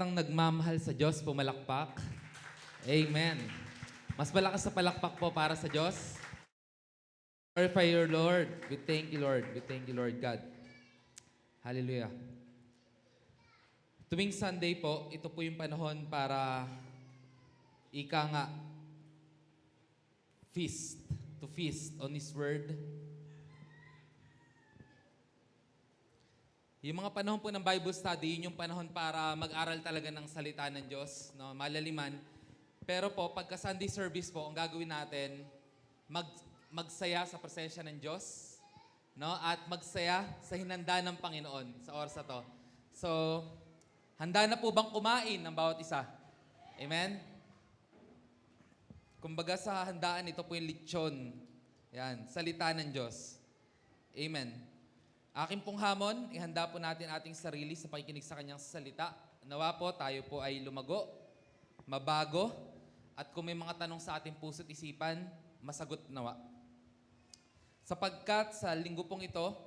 ng nagmamahal sa Diyos, pumalakpak. Amen. Mas malakas sa palakpak po para sa Diyos. Glorify your Lord. We thank you, Lord. We thank you, Lord God. Hallelujah. Tuwing Sunday po, ito po yung panahon para ika nga, to feast on His Word. Yung mga panahon po ng Bible study, yun yung panahon para mag-aral talaga ng salita ng Diyos, no? Malaliman. Pero po, pagka Sunday service po, ang gagawin natin, magsaya sa presensya ng Diyos, no? At magsaya sa hinanda ng Panginoon sa oras na to. So, handa na po bang kumain ng bawat isa? Amen? Kumbaga sa handaan, ito po yung lechon. Yan, salita ng Diyos. Amen. Aking pong hamon, ihanda po natin ating sarili sa pakikinig sa kanyang salita. Nawa po, tayo po ay lumago, mabago, at kung may mga tanong sa ating puso't isipan, masagot nawa. Sapagkat sa linggo pong ito,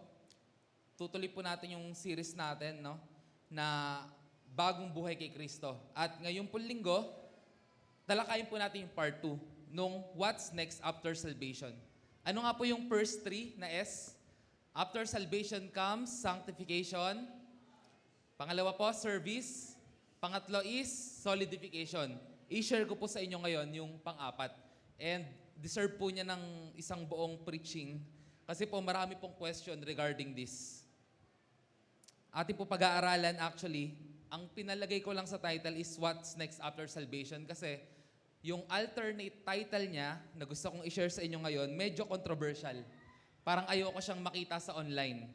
tutuloy po natin yung series natin, no, na bagong buhay kay Kristo. At ngayong pong linggo, talakayin po natin yung part 2 nung what's next after salvation. Ano nga po yung first 3 na S? After salvation comes sanctification. Pangalawa po, service. Pangatlo is solidification. I-share ko po sa inyo ngayon yung pang-apat. And deserve po niya ng isang buong preaching kasi po marami pong question regarding this. Ating po pag-aaralan actually, ang pinalagay ko lang sa title is What's Next After Salvation kasi yung alternate title niya na gusto kong i-share sa inyo ngayon, medyo controversial. Parang ayoko siyang makita sa online.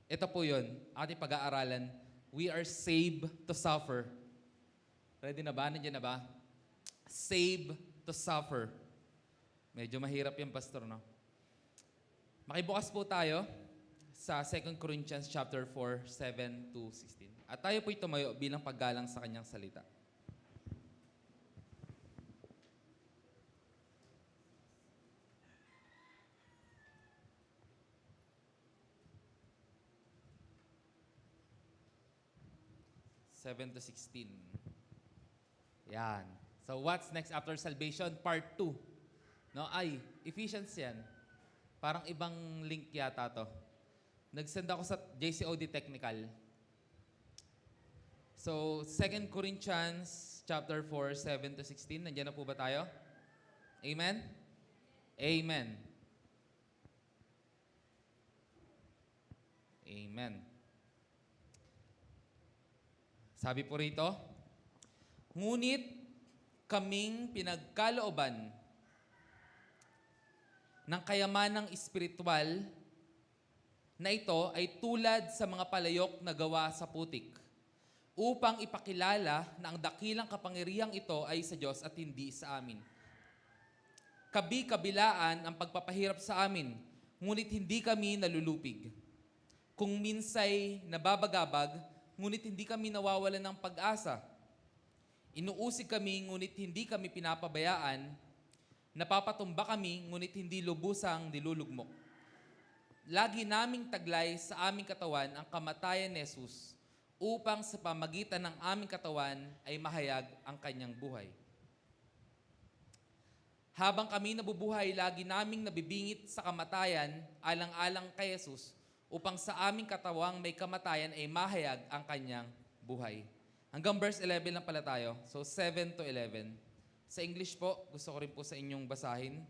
Ito po yun, ating pag-aaralan. We are saved to suffer. Ready na ba? Nandiyan na ba? Saved to suffer. Medyo mahirap yung pastor, no? Makibukas po tayo sa 2 Corinthians chapter 4, 7 to 16. At tayo po'y tumayo bilang paggalang sa kanyang salita. (7 to 16). Yan. So, what's next after salvation? Part 2. No? Ay, Ephesians yan. Parang ibang link yata to. Nag-send ako sa JCOD Technical. So, 2 Corinthians chapter 4, 7 to 16. Nandiyan na po ba tayo? Amen? Amen. Amen. Sabi po rito, ngunit kaming pinagkalooban ng kayamanang espiritual na ito ay tulad sa mga palayok na gawa sa putik upang ipakilala na ang dakilang kapangyarihang ito ay sa Diyos at hindi sa amin. Kabi-kabilaan ang pagpapahirap sa amin, ngunit hindi kami nalulupig. Kung minsay nababagabag, ngunit hindi kami nawawalan ng pag-asa. Inuusig kami, ngunit hindi kami pinapabayaan. Napapatumba kami, ngunit hindi lubusang nilulugmok. Lagi naming taglay sa aming katawan ang kamatayan ni Jesus upang sa pamagitan ng aming katawan ay mahayag ang kanyang buhay. Habang kami nabubuhay, lagi naming nabibingit sa kamatayan alang-alang kay Jesus upang sa aming katawang may kamatayan ay mahayag ang kanyang buhay. Hanggang verse 11 lang pala tayo. So 7 to 11. Sa English po, gusto ko rin po sa inyong basahin.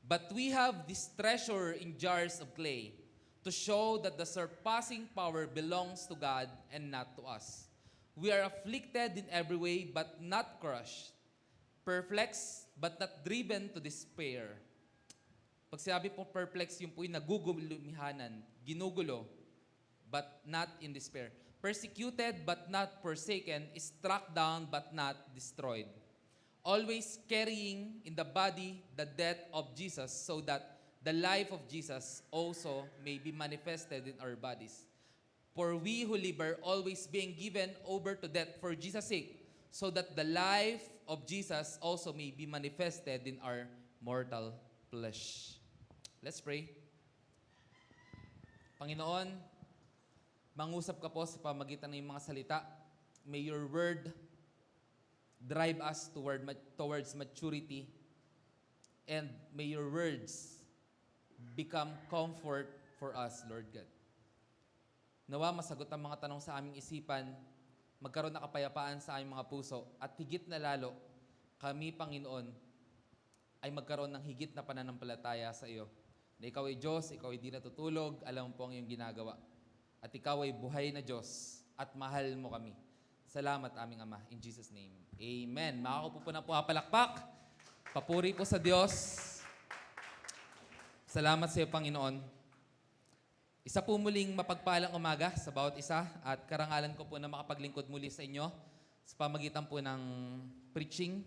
But we have this treasure in jars of clay to show that the surpassing power belongs to God and not to us. We are afflicted in every way but not crushed, perplexed but not driven to despair. Pag sinabi po perplexed, yung po'y nagugulumihanan, ginugulo, but not in despair. Persecuted but not forsaken, struck down but not destroyed. Always carrying in the body the death of Jesus so that the life of Jesus also may be manifested in our bodies. For we who live are always being given over to death for Jesus' sake, so that the life of Jesus also may be manifested in our mortal flesh. Let's pray. Panginoon, mangusap ka po sa pamagitan ng iyong mga salita. May your word drive us towards maturity. And may your words become comfort for us, Lord God. Nawa masagot ang mga tanong sa aming isipan, magkaroon ng kapayapaan sa aming mga puso, at higit na lalo, kami, Panginoon, ay magkaroon ng higit na pananampalataya sa iyo. Na ikaw ay Diyos, ikaw ay di natutulog, alam mo po ang iyong ginagawa. At ikaw ay buhay na Diyos, at mahal mo kami. Salamat, aming Ama. In Jesus' name, Amen. Makakaupo po na po palakpak. Papuri po sa Diyos. Salamat sa iyo, Panginoon. Isa po muling mapagpalang umaga sa bawat isa at karangalan ko po na makapaglingkod muli sa inyo sa pamagitan po ng preaching.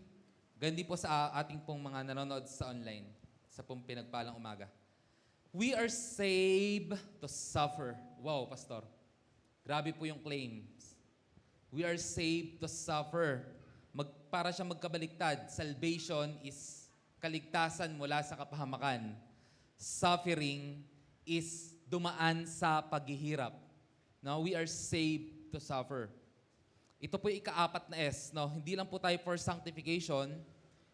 Gandi po sa ating pong mga nanonood sa online sa pong pinagpalang umaga. We are saved to suffer. Wow, Pastor. Grabe po yung claims. We are saved to suffer. Para siya magkabaliktad. Salvation is kaligtasan mula sa kapahamakan. Suffering is dumaan sa paghihirap. No, we are saved to suffer. Ito po yung ika-4 na S. No? Hindi lang po tayo for sanctification,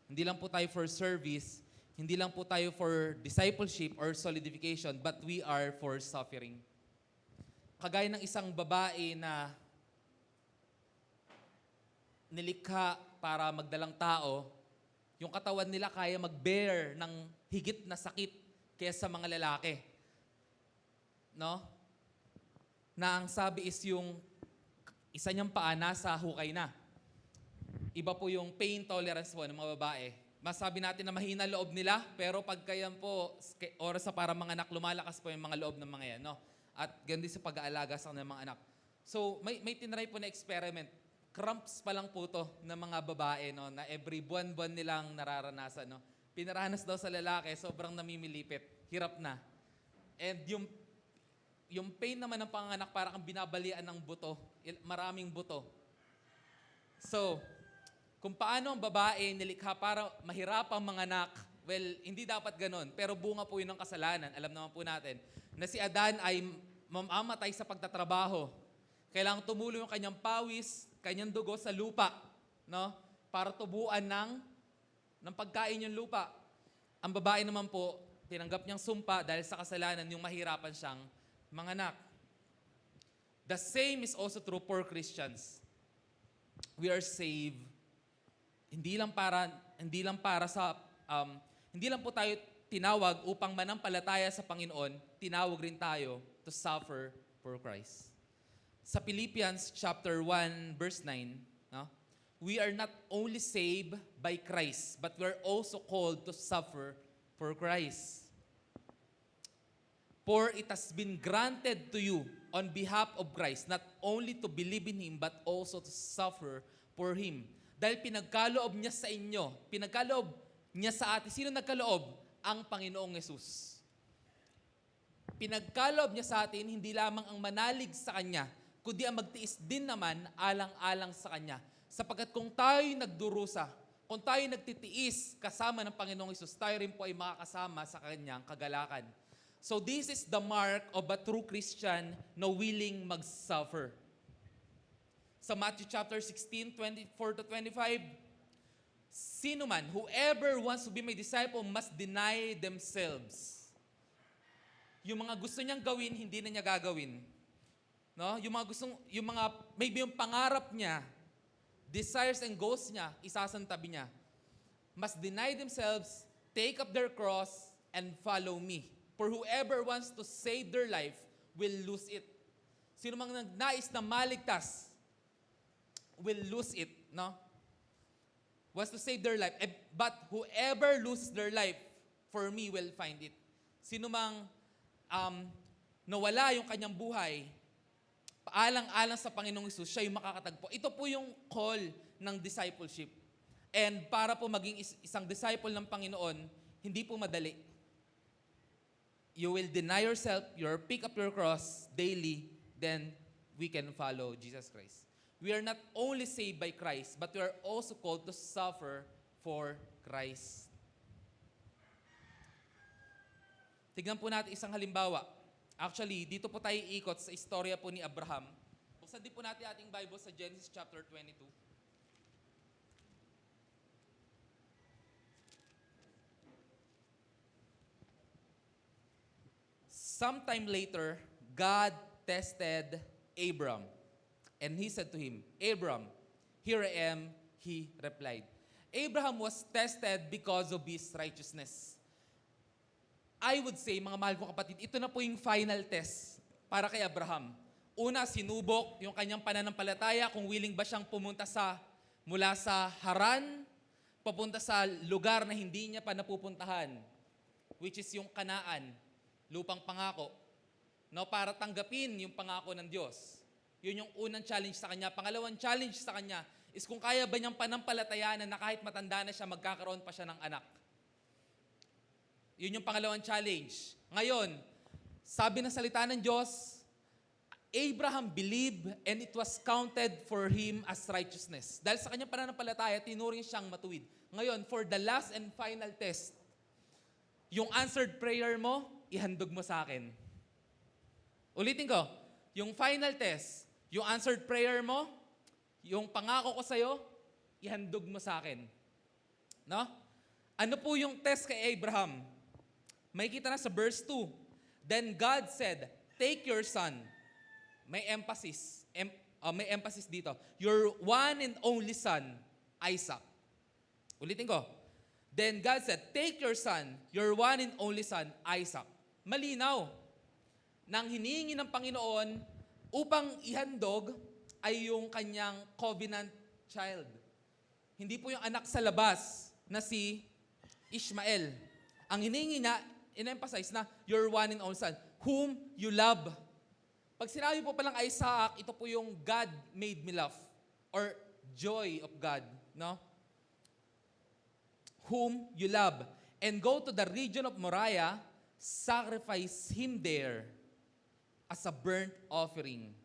hindi lang po tayo for service, hindi lang po tayo for discipleship or solidification, but we are for suffering. Kagaya ng isang babae na nilikha para magdalang tao, yung katawan nila kaya mag-bear ng higit na sakit kaysa mga lalaki. No? Na ang sabi is yung isa niyang paa nasa hukay na. Iba po yung pain tolerance po ng mga babae. Masabi natin na mahina loob nila, pero pagka yan po, oras sa para mga anak, lumalakas po yung mga loob ng mga yan. No? At gandi sa pag-aalaga sa ng mga anak. So, may tinry po na experiment. Cramps pa lang po to ng mga babae, no, na every buwan-buwan nilang nararanasan. No? Pinaranas daw sa lalaki, sobrang namimilipit. Hirap na. And yung pain naman ng panganak, para kang binabalian ng buto. Maraming buto. So, kung paano ang babae nilikha para mahirapang manganak, well, hindi dapat ganun. Pero bunga po yun ng kasalanan. Alam naman po natin na si Adan ay mamamatay sa pagtatrabaho. Kailangang tumulo yung kanyang pawis, kanyang dugo sa lupa, no? Para tubuan ng pagkain yung lupa. Ang babae naman po, tinanggap niyang sumpa dahil sa kasalanan yung mahirapan siyang manganak. The same is also true for Christians. We are saved. Hindi lang po tayo tinawag upang manampalataya sa Panginoon, tinawag rin tayo to suffer for Christ. Sa Philippians chapter 1 verse 9, no? We are not only saved by Christ, but we are also called to suffer for Christ. For it has been granted to you on behalf of Christ, not only to believe in Him, but also to suffer for Him. Dahil pinagkaloob niya sa inyo, pinagkaloob niya sa atin. Sino nagkaloob? Ang Panginoong Yesus. Pinagkaloob niya sa atin, hindi lamang ang manalig sa Kanya, kundi ang magtiis din naman alang-alang sa Kanya. Sapagkat kung tayo'y nagdurusa, kung tayo'y nagtitiis kasama ng Panginoong Yesus, tayo rin po ay makakasama sa Kanyang kagalakan. So this is the mark of a true Christian na willing mag-suffer. Sa Matthew chapter 16, 24 to 25, sino man, whoever wants to be my disciple must deny themselves. Yung mga gusto niyang gawin, hindi na niya gagawin. No? Maybe yung pangarap niya, desires and goals niya, isasantabi niya. Must deny themselves, take up their cross, and follow me. For whoever wants to save their life will lose it. Sino mang nagnais na maligtas will lose it, no? Wants to save their life. But whoever loses their life, for me, will find it. Sino mang nawala yung kanyang buhay, paalang-alang sa Panginoong Hesus, siya yung makakatagpo. Ito po yung call ng discipleship. And para po maging isang disciple ng Panginoon, hindi po madali. You will deny yourself, pick up your cross daily, then we can follow Jesus Christ. We are not only saved by Christ, but we are also called to suffer for Christ. Tignan po natin isang halimbawa. Actually, dito po tayo iikot sa istorya po ni Abraham. Buksan din po natin ating Bible sa Genesis chapter 22. Sometime later, God tested Abram. And he said to him, Abram, here I am, he replied. Abraham was tested because of his righteousness. I would say, mga mahal ko kapatid, ito na po yung final test para kay Abraham. Una, sinubok yung kanyang pananampalataya kung willing ba siyang pumunta mula sa Haran, papunta sa lugar na hindi niya pa napupuntahan, which is yung Kanaan, lupang pangako, no, para tanggapin yung pangako ng Diyos. Yun yung unang challenge sa kanya. Pangalawang challenge sa kanya is kung kaya ba niyang panampalatayaan na kahit matanda na siya, magkakaroon pa siya ng anak. Yun yung pangalawang challenge. Ngayon, sabi ng salita ng Diyos, Abraham believed and it was counted for him as righteousness. Dahil sa kanyang pananampalataya, tinuring siyang matuwid. Ngayon, for the last and final test, yung answered prayer mo, ihandog mo sa akin. Ulitin ko, yung final test, yung answered prayer mo, yung pangako ko sa'yo, ihandog mo sa akin. No? Ano po yung test kay Abraham? May kita na sa verse 2. Then God said, take your son. May emphasis. May emphasis dito. Your one and only son, Isaac. Ulitin ko. Then God said, take your son, your one and only son, Isaac. Malinaw. Nang hinihingi ng Panginoon upang ihandog ay yung kanyang covenant child. Hindi po yung anak sa labas na si Ishmael. Ang hinihingi niya, in-emphasize na your one and only son, whom you love. Pag sinabi po palang Isaac, ito po yung God made me laugh or joy of God, no? Whom you love. And go to the region of Moriah, sacrifice him there as a burnt offering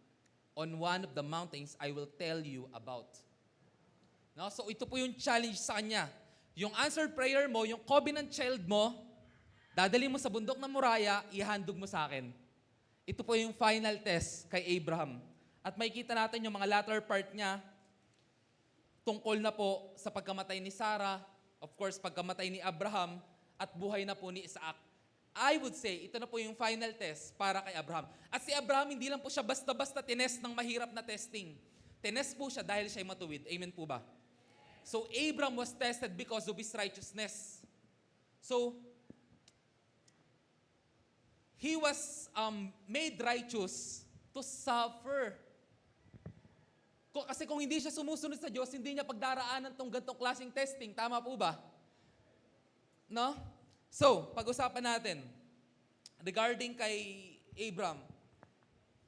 on one of the mountains I will tell you about. No? So ito po yung challenge sa kanya. Yung answered prayer mo, yung covenant child mo, dadali mo sa bundok ng Moriah, ihandog mo sa akin. Ito po yung final test kay Abraham. At makikita natin yung mga latter part niya, tungkol na po sa pagkamatay ni Sarah, of course, pagkamatay ni Abraham, at buhay na po ni Isaac. I would say, ito na po yung final test para kay Abraham. At si Abraham, hindi lang po siya basta-basta tinest ng mahirap na testing. Tinest po siya dahil siya'y matuwid. Amen po ba? So, Abraham was tested because of his righteousness. So, he was made righteous to suffer. Kasi kung hindi siya sumusunod sa Diyos, hindi niya pagdaraanan tong gantong klaseng testing. Tama po ba? No? So, pag-usapan natin regarding kay Abram.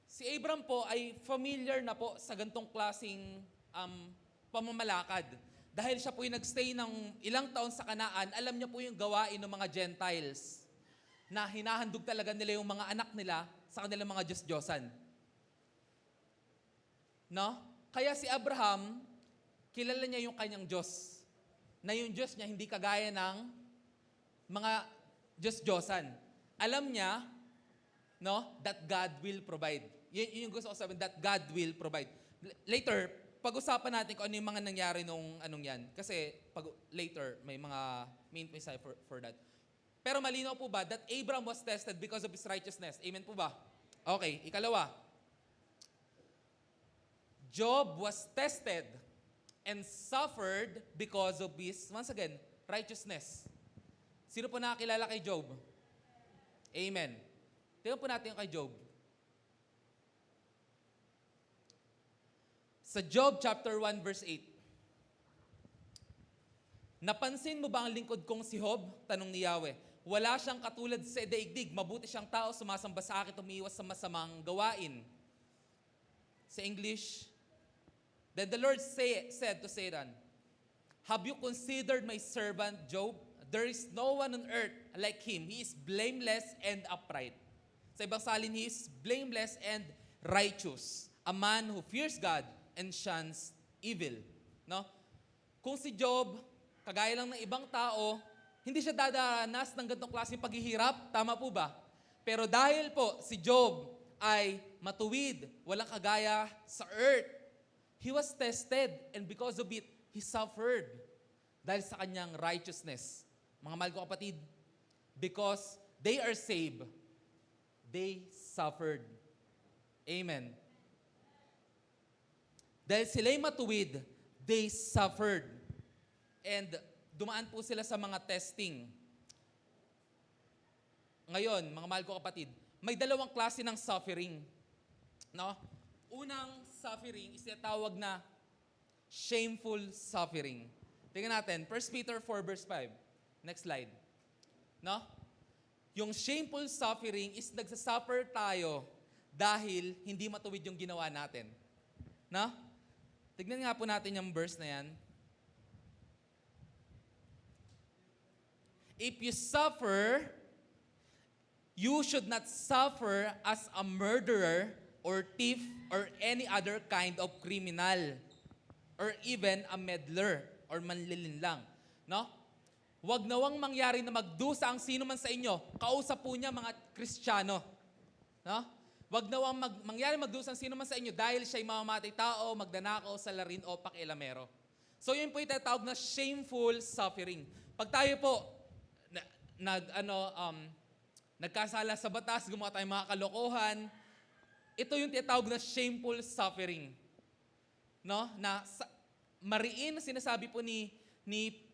Si Abram po ay familiar na po sa gantong klaseng pamamalakad. Dahil siya po yung nagstay ng ilang taon sa Kanaan, alam niya po yung gawain ng mga Gentiles na hinahandog talaga nila yung mga anak nila sa kanilang mga Diyos-Diyosan. No? Kaya si Abraham, kilala niya yung kanyang Diyos. Na yung Diyos niya hindi kagaya ng mga Diyos-Diyosan. Alam niya, no, that God will provide. Yun yung gusto ko sabihin, that God will provide. Later, pag-usapan natin kung ano yung mga nangyari nung anong yan. Kasi later, may mga main points for that. Pero malinaw po ba that Abraham was tested because of his righteousness? Amen po ba? Okay, ikalawa. Job was tested and suffered because of his, once again, righteousness. Sino po nakakilala kay Job? Amen. Tingnan po natin kay Job. Sa Job chapter 1 verse 8. Napansin mo ba ang lingkod kong si Job? Tanong ni Yahweh. Wala siyang katulad sa daigdig. Mabuti siyang tao, sumasamba sa akin, umiiwas sa masamang gawain. Sa English, then the Lord said to Satan, have you considered my servant Job? There is no one on earth like him. He is blameless and upright. Sa ibang salin, he is blameless and righteous. A man who fears God and shuns evil. No? Kung si Job, kagaya lang ng ibang tao, hindi siya dadaranas ng ganitong klaseng paghihirap. Tama po ba? Pero dahil po si Job ay matuwid, walang kagaya sa earth, he was tested and because of it, he suffered. Dahil sa kanyang righteousness. Mga mahal ko kapatid, because they are saved, they suffered. Amen. Dahil sila'y matuwid, they suffered. And dumaan po sila sa mga testing. Ngayon, mga mahal ko kapatid, may dalawang klase ng suffering. No? Unang suffering is tinatawag na shameful suffering. Tingnan natin, 1 Peter 4 verse 5. Next slide. No? Yung shameful suffering is nagsasuffer tayo dahil hindi matuwid yung ginawa natin. No? Tignan nga po natin yung verse na yan. If you suffer, you should not suffer as a murderer or thief or any other kind of criminal or even a meddler or manlilinlang. No? Huwag nawang mangyari na magdusa ang sino man sa inyo. Kausap po niya mga Kristiyano. No? Huwag nawang mangyari magdusa ang sino man sa inyo dahil siya'y mamamatay tao, magdanakaw, salarin o pakialamero. So yun po yung tinatawag na shameful suffering. Pag tayo po nagkasala sa batas, gumawa tayong mga kalokohan, ito yung tinatawag na shameful suffering. No? Na mariin sinasabi po ni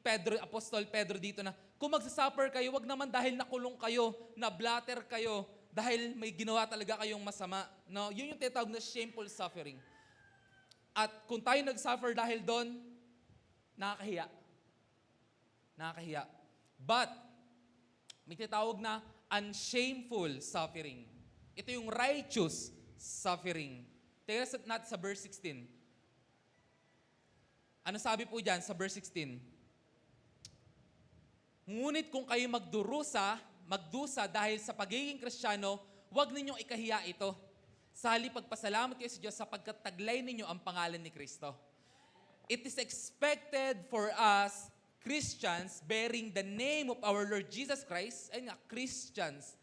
Pedro, Apostol Pedro dito na kung magsasuffer kayo, wag naman dahil nakulong kayo, na-blatter kayo, dahil may ginawa talaga kayong masama. No? Yun yung tinatawag na shameful suffering. At kung tayo nag-suffer dahil doon, nakakahiya. Nakakahiya. But, may tinatawag na unshameful suffering. Ito yung righteous suffering. Tingnan natin sa verse 16. Ano sabi po dyan sa verse 16? Ngunit kung kayo magdusa dahil sa pagiging Kristiyano, huwag ninyong ikahiya ito. Sa halip pagpasalamat kayo sa Diyos sapagkat taglay ninyo ang pangalan ni Kristo. It is expected for us, Christians, bearing the name of our Lord Jesus Christ, ay nga, Christians.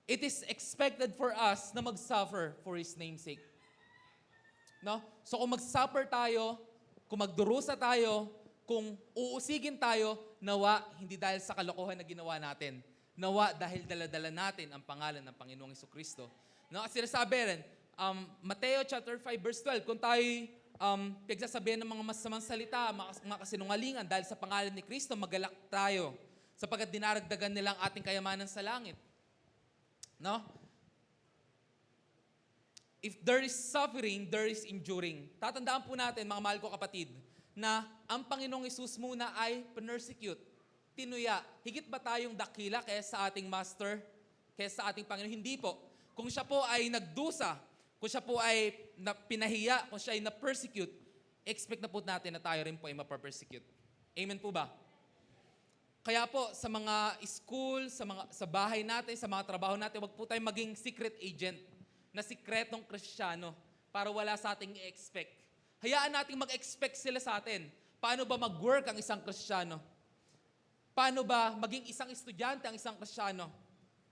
It is expected for us na mag-suffer for His name's sake. No? So kung mag-suffer tayo, kung magdurusa tayo, kung uusigin tayo, nawa, hindi dahil sa kalokohan na ginawa natin. Nawa, dahil dala-dala natin ang pangalan ng Panginoong Jesucristo. No? At sinasabi rin, Mateo chapter 5 verse 12, kung tayo pagsasabihan ng mga masamang salita, mga kasinungalingan, dahil sa pangalan ni Kristo, magalak tayo, sapagkat dinaragdagan nilang ating kayamanan sa langit. No? If there is suffering, there is enduring. Tatandaan po natin, mga mahal ko kapatid, na ang Panginoong Hesus muna ay persecute, tinuya. Higit ba tayong dakila kaysa sa ating Master, kaysa sa ating Panginoon? Hindi po. Kung siya po ay nagdusa, kung siya po ay pinahiya, kung siya ay na-persecute, expect na po natin na tayo rin po ay mapapersecute. Amen po ba? Kaya po, sa mga school, sa bahay natin, sa mga trabaho natin, wag po tayong maging secret agent na sikretong Kristiyano para wala sa ating i-expect. Hayaan nating mag-expect sila sa atin. Paano ba mag-work ang isang Kristiyano? Paano ba maging isang estudyante ang isang Kristiyano?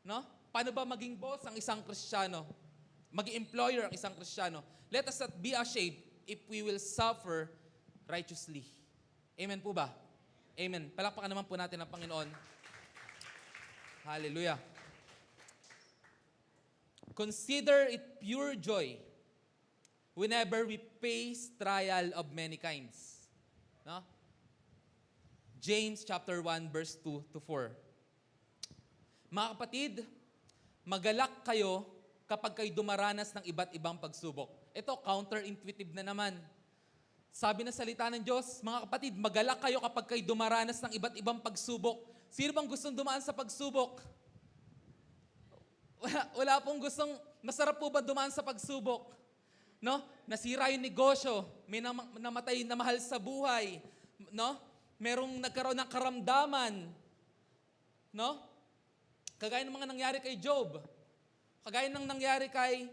No? Paano ba maging boss ang isang Kristiyano? Maging employer ang isang Kristiyano? Let us not be ashamed if we will suffer righteously. Amen po ba? Amen. Palakpakan naman po natin ang Panginoon. Hallelujah. Consider it pure joy whenever we face trial of many kinds. No? James chapter 1 verse 2 to 4. Mga kapatid, magalak kayo kapag kayo dumaranas ng iba't ibang pagsubok. Ito, counterintuitive na naman. Sabi ng salita ng Diyos, mga kapatid, magalak kayo kapag kayo dumaranas ng iba't ibang pagsubok. Sino bang gustong dumaan sa pagsubok? Wala pong gustong, masarap po ba dumaan sa pagsubok? No? Nasira yung negosyo, may namatay na mahal sa buhay, no? Merong nagkaroon ng karamdaman, no? Kagaya ng mga nangyari kay Job, kagaya ng nangyari kay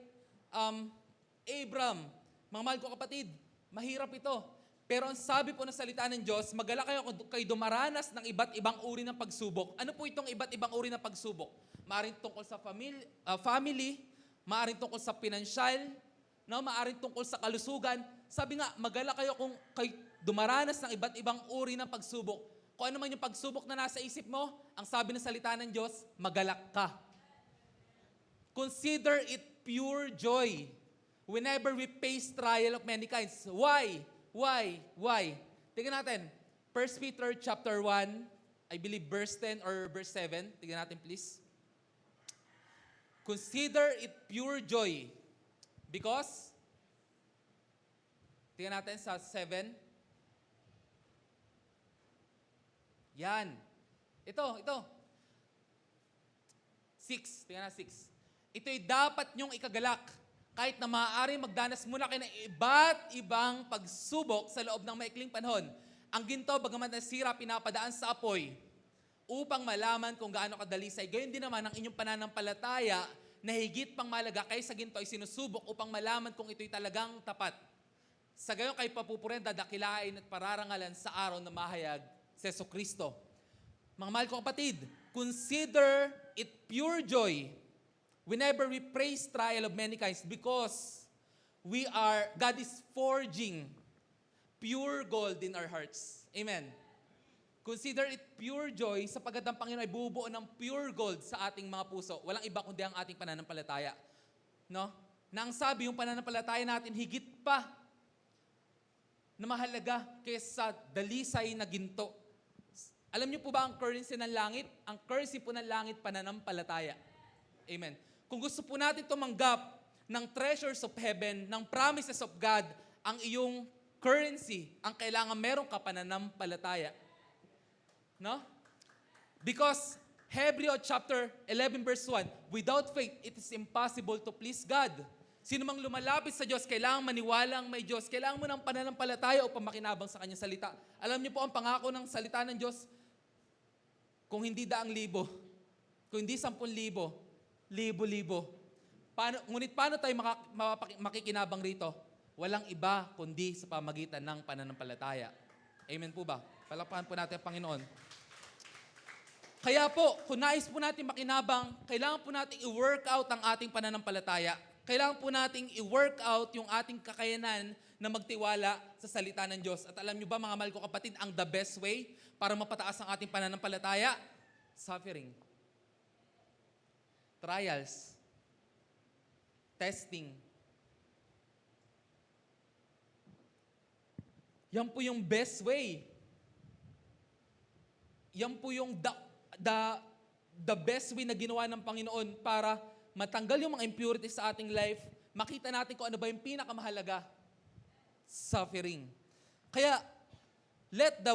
Abram. Mga mahal ko kapatid, mahirap ito. Pero ang sabi po ng salita ng Diyos, magala kayo kung kayo dumaranas ng iba't ibang uri ng pagsubok. Ano po itong iba't ibang uri ng pagsubok? Maaring tungkol sa family, maaring tungkol sa pinansyal, no? Maaring tungkol sa kalusugan. Sabi nga, magala kayo kung kayo dumaranas ng iba't ibang uri ng pagsubok. Kung ano man yung pagsubok na nasa isip mo, ang sabi ng salita ng Diyos, magalak ka. Consider it pure joy whenever we face trial of many kinds. Why? Tingnan natin. 1 Peter chapter 1, I believe verse 10 or verse 7. Tingnan natin please. Consider it pure joy because, tingnan natin sa 7. Yan. Ito. 6. Tingnan na 6. Ito'y dapat nyong ikagalak kahit na maaari magdanas muna kayo ng iba't ibang pagsubok sa loob ng maikling panahon. Ang ginto, bagamat nasira, pinapadaan sa apoy upang malaman kung gaano kadalisay. Gayon din naman ang inyong pananampalataya na higit pang malaga kaysa ginto ay sinusubok upang malaman kung ito'y talagang tapat. Sa gayon kayo papupurihan, dadakilain at pararangalan sa araw na mahayag si Jesucristo. Mga mahal kong kapatid, consider it pure joy whenever we face trial of many kinds because God is forging pure gold in our hearts. Amen. Consider it pure joy sapagkat ang Panginoon ay bubuo ng pure gold sa ating mga puso. Walang iba kundi ang ating pananampalataya. No? Na ang sabi, yung pananampalataya natin higit pa na mahalaga kaysa dalisay na ginto. Alam niyo po ba ang currency ng langit? Ang currency po ng langit, pananampalataya. Amen. Kung gusto po natin tumanggap ng treasures of heaven, ng promises of God, ang iyong currency, ang kailangan meron ka pananampalataya. No? Because Hebrew chapter 11 verse 1, without faith, it is impossible to please God. Sino mang lumalapit sa Diyos, kailangan maniwalang may Diyos. Kailangan mo ng pananampalataya upang makinabang sa Kanyang salita. Alam niyo po ang pangako ng salita ng Diyos, kung hindi 100,000, kung hindi 10,000, libo-libo. Ngunit paano tayo makikinabang rito? Walang iba kundi sa pamagitan ng pananampalataya. Amen po ba? Palakpakan po natin ang Panginoon. Kaya po, kung nais po natin makinabang, kailangan po natin i-work out ang ating pananampalataya. Kailangan po natin i-work out yung ating kakayanan na magtiwala sa salita ng Diyos. At alam nyo ba mga mahal ko kapatid, ang the best way para mapataas ang ating pananampalataya? Suffering. Trials, testing. Yan po yung best way. Yan po yung the best way na ginawa ng Panginoon para matanggal yung mga impurities sa ating life, makita natin kung ano ba yung pinakamahalaga. Suffering. Kaya, let the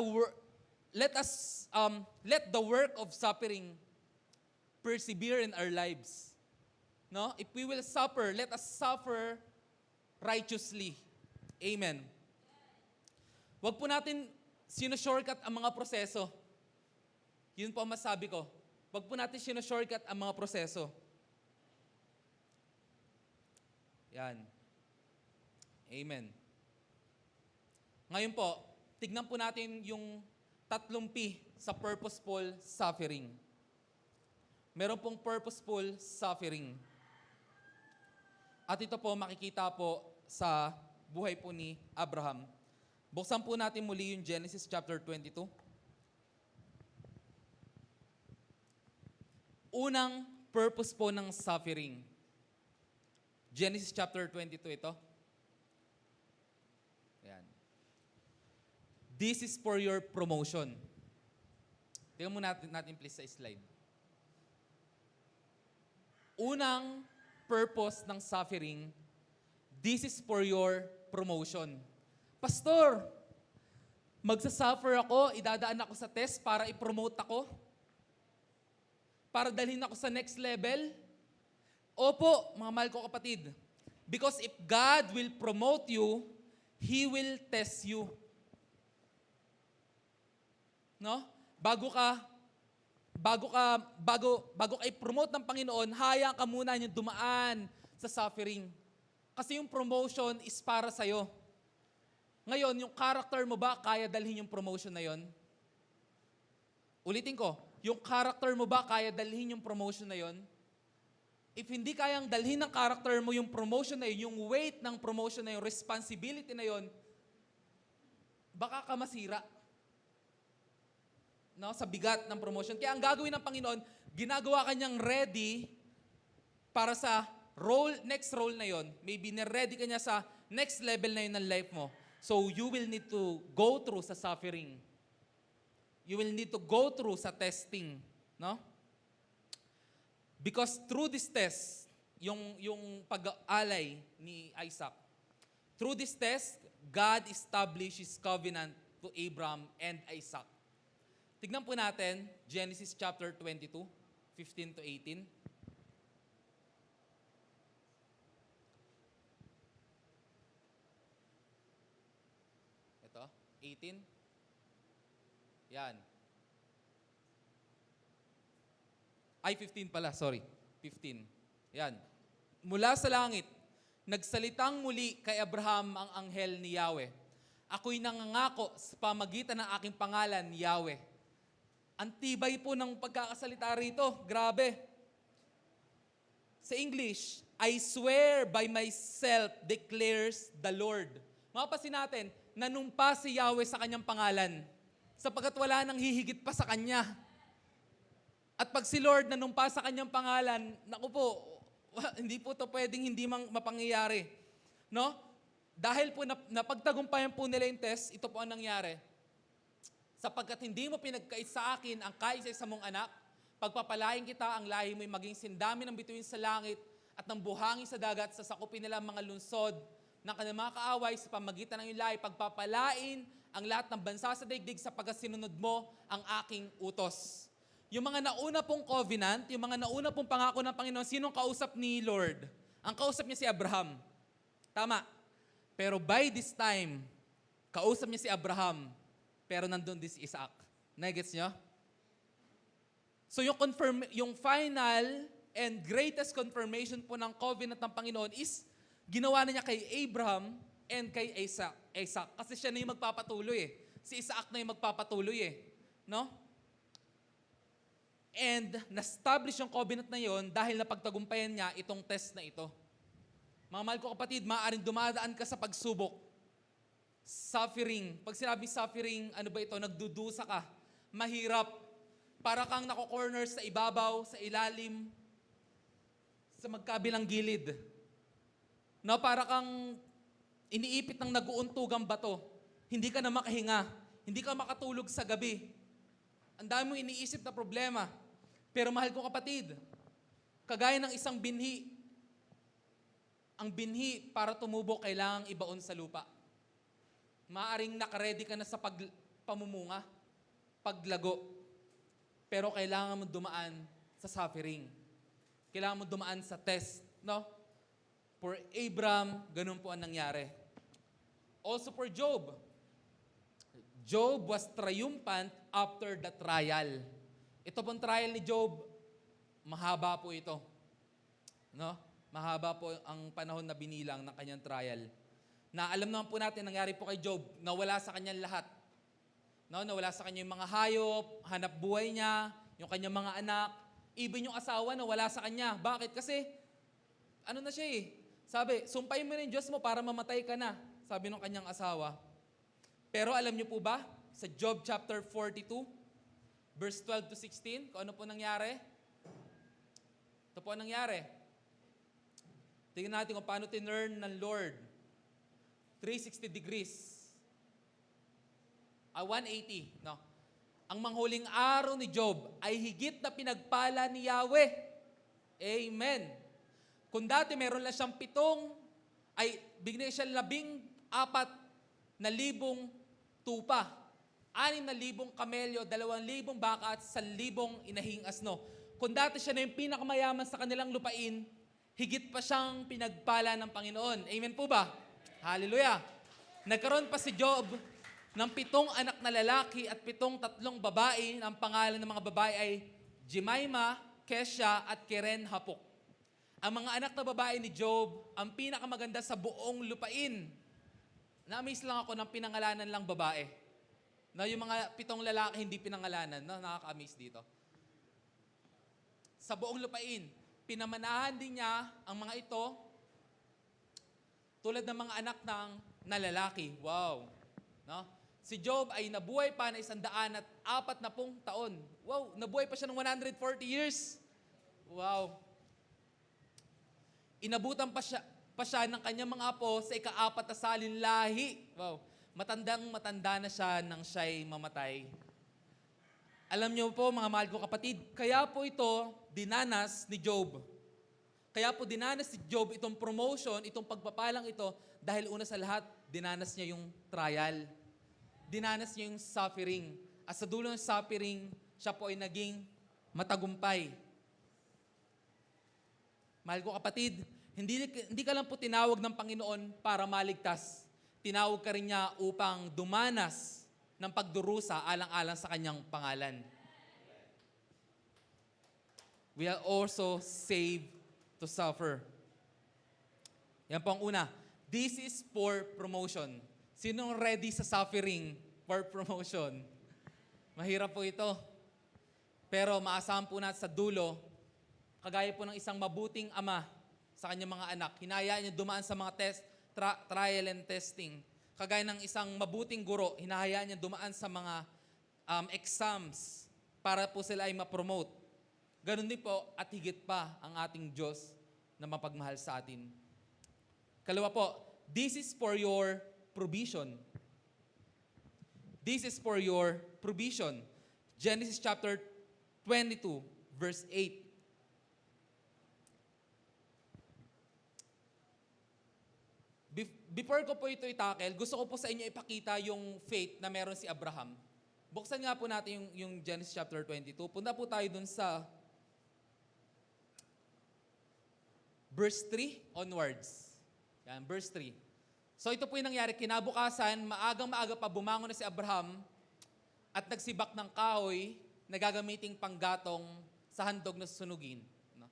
work of suffering persevere in our lives. No? If we will suffer, let us suffer righteously. Amen. Huwag po natin sino-shortcut ang mga proseso. Yun po ang masabi ko. Huwag po natin sino-shortcut ang mga proseso. Yan. Amen. Ngayon po, tignan po natin yung 3 P sa purposeful suffering. Meron pong purposeful suffering. At ito po makikita po sa buhay po ni Abraham. Buksan po natin muli yung Genesis chapter 22. Unang purpose po ng suffering. Genesis chapter 22 ito. Ayan. This is for your promotion. Tingnan mo natin please sa slide. Unang purpose ng suffering, this is for your promotion. Pastor, magsasuffer ako, idadaan ako sa test para i-promote ako? Para dalhin ako sa next level? Opo, mga mahal ko kapatid. Because if God will promote you, He will test you. No? Bago ka i-promote ng Panginoon, hayaan ka muna niyang dumaan sa suffering. Kasi yung promotion is para sa'yo. Ngayon, yung character mo ba kaya dalhin yung promotion na yon? Ulitin ko, yung character mo ba kaya dalhin yung promotion na yon? If hindi kayang dalhin ng character mo yung promotion na yun, yung weight ng promotion na yun, responsibility na yun, baka ka masira. No, sa bigat ng promotion. Kaya ang gagawin ng Panginoon, ginagawa kanyang ready para sa next role na yon. Maybe na-ready ka niya sa next level na yun ng life mo. So you will need to go through sa suffering. You will need to go through sa testing. No? Because through this test, yung pag-alay ni Isaac, through this test, God established His covenant to Abraham and Isaac. Tignan po natin, Genesis chapter 22, 15 to 18. Ito, 18. Yan. Ay, 15 pala, sorry. 15. Yan. Mula sa langit, nagsalitang muli kay Abraham ang anghel ni Yahweh. Ako'y nangangako sa pamagitan ng aking pangalan, Yahweh. Ang tibay po ng pagkakasalita rito. Grabe. Sa English, I swear by myself, declares the Lord. Mapapansin natin, nanumpa si Yahweh sa kanyang pangalan, sapagkat wala nang hihigit pa sa kanya. At pag si Lord nanumpa sa kanyang pangalan, naku po, hindi po ito pwedeng hindi mapangyayari. No? Dahil po napagtagumpayan po nila yung test, ito po ang nangyari. Sapagkat hindi mo pinagkait sa akin ang kaisa-isa mong anak, pagpapalain kita, ang lahi mo'y maging sindami ng bituin sa langit at ng buhangin sa dagat, sasakupin nila ang mga lunsod ng kanilang mga kaaway sa pamagitan ng iyong lahi, pagpapalain ang lahat ng bansa sa daigdig sapagkat sinunod mo ang aking utos. Yung mga nauna pong covenant, yung mga nauna pong pangako ng Panginoon, sinong kausap ni Lord? Ang kausap niya si Abraham. Tama. Pero by this time, kausap niya si Abraham, pero nandun din si Isaac. Nagets niyo? So yung final and greatest confirmation po ng covenant ng Panginoon is ginawa na niya kay Abraham and kay Isaac. Kasi siya na yung magpapatuloy eh. Si Isaac na yung magpapatuloy eh. No? And na-establish yung covenant na yon dahil napagtagumpayan niya itong test na ito. Mga mahal ko kapatid, maaaring dumadaan ka sa pagsubok. Suffering. Pag sinabi suffering, ano ba ito? Nagdudusa ka. Mahirap. Para kang nako-corner sa ibabaw, sa ilalim, sa magkabilang gilid. No, para kang iniipit ng nag-uuntugang bato. Hindi ka na makahinga. Hindi ka makatulog sa gabi. Ang dami mong iniisip na problema. Pero mahal ko kapatid, kagaya ng isang binhi, ang binhi para tumubo kailangang ibaon sa lupa. Maaring nakaredy ka na sa pamumunga, paglago, pero kailangan mo dumaan sa suffering. Kailangan mo dumaan sa test, no? For Abraham, ganun po ang nangyari. Also for Job. Job was triumphant after the trial. Ito pong trial ni Job, mahaba po ito. No? Mahaba po ang panahon na binilang ng kanyang trial. Na alam naman po natin, nangyari po kay Job, nawala sa kanyang lahat. No? Nawala sa kanya yung mga hayop, hanap buhay niya, yung kanyang mga anak, even yung asawa nawala sa kanya. Bakit? Kasi, ano na siya eh. Sabi, sumpayin mo rin Diyos mo para mamatay ka na. Sabi ng kanyang asawa. Pero alam niyo po ba, sa Job chapter 42, verse 12 to 16, kung ano po nangyari? Ito po ang nangyari. Tingnan natin kung paano tinurn ng Lord. 360 degrees. 180. No. Ang manghuling araw ni Job ay higit na pinagpala ni Yahweh. Amen. Kung dati meron lang siyang bigyan siya 14,000 tupa. 6,000 kamelyo, 2,000 baka at 1,000 inahing asno. Kung dati siya na yung pinakamayaman sa kanilang lupain, higit pa siyang pinagpala ng Panginoon. Amen po ba? Hallelujah. Nagkaroon pa si Job ng 7 anak na lalaki at 3 babae. Ang pangalan ng mga babae ay Jemima, Kesha at Keren Hapuk. Ang mga anak na babae ni Job, ang pinakamaganda sa buong lupain. Na-amaze lang ako ng pinangalanan lang babae. Na yung mga 7 lalaki hindi pinangalanan, no? Nakaka-amaze dito. Sa buong lupain, pinamanahan din niya ang mga ito tulad ng mga anak ng nalalaki. Wow. No? Si Job ay nabuhay pa na 140 taon. Wow, nabuhay pa siya ng 140 years. Wow. Inabutan pa siya ng kanyang mga apo sa ika-4 na salinlahi. Wow. Matandang-matanda na siya nang siya'y mamatay. Alam niyo po, mga mahal ko kapatid, kaya po ito dinanas ni Job. Kaya po dinanas ni Job itong promotion, itong pagpapalang ito, dahil una sa lahat, dinanas niya yung trial. Dinanas niya yung suffering. At sa dulo ng suffering, siya po ay naging matagumpay. Mahal ko kapatid, hindi ka lang po tinawag ng Panginoon para maligtas. Tinawag ka rin niya upang dumanas ng pagdurusa alang-alang sa kanyang pangalan. We are also saved to suffer. Yan po ang una. This is for promotion. Sinong ready sa suffering for promotion? Mahirap po ito. Pero maasahan po natin sa dulo, kagaya po ng isang mabuting ama sa kanyang mga anak. Hinahayaan niya dumaan sa mga trial and testing. Kagaya ng isang mabuting guro, hinahayaan niya dumaan sa mga exams para po sila ay ma-promote. Ganun din po at higit pa ang ating Diyos na mapagmahal sa atin. Kalawa po, this is for your provision. This is for your provision. Genesis chapter 22, verse 8. Before ko po ito itakel, gusto ko po sa inyo ipakita yung faith na meron si Abraham. Buksan nga po natin yung Genesis chapter 22. Punta po tayo dun sa verse 3 onwards. Yan, verse 3. So ito po yung nangyari. Kinabukasan, maagang-maaga pa bumangon na si Abraham at nagsibak ng kahoy na gagamiting panggatong sa handog na sunugin. No?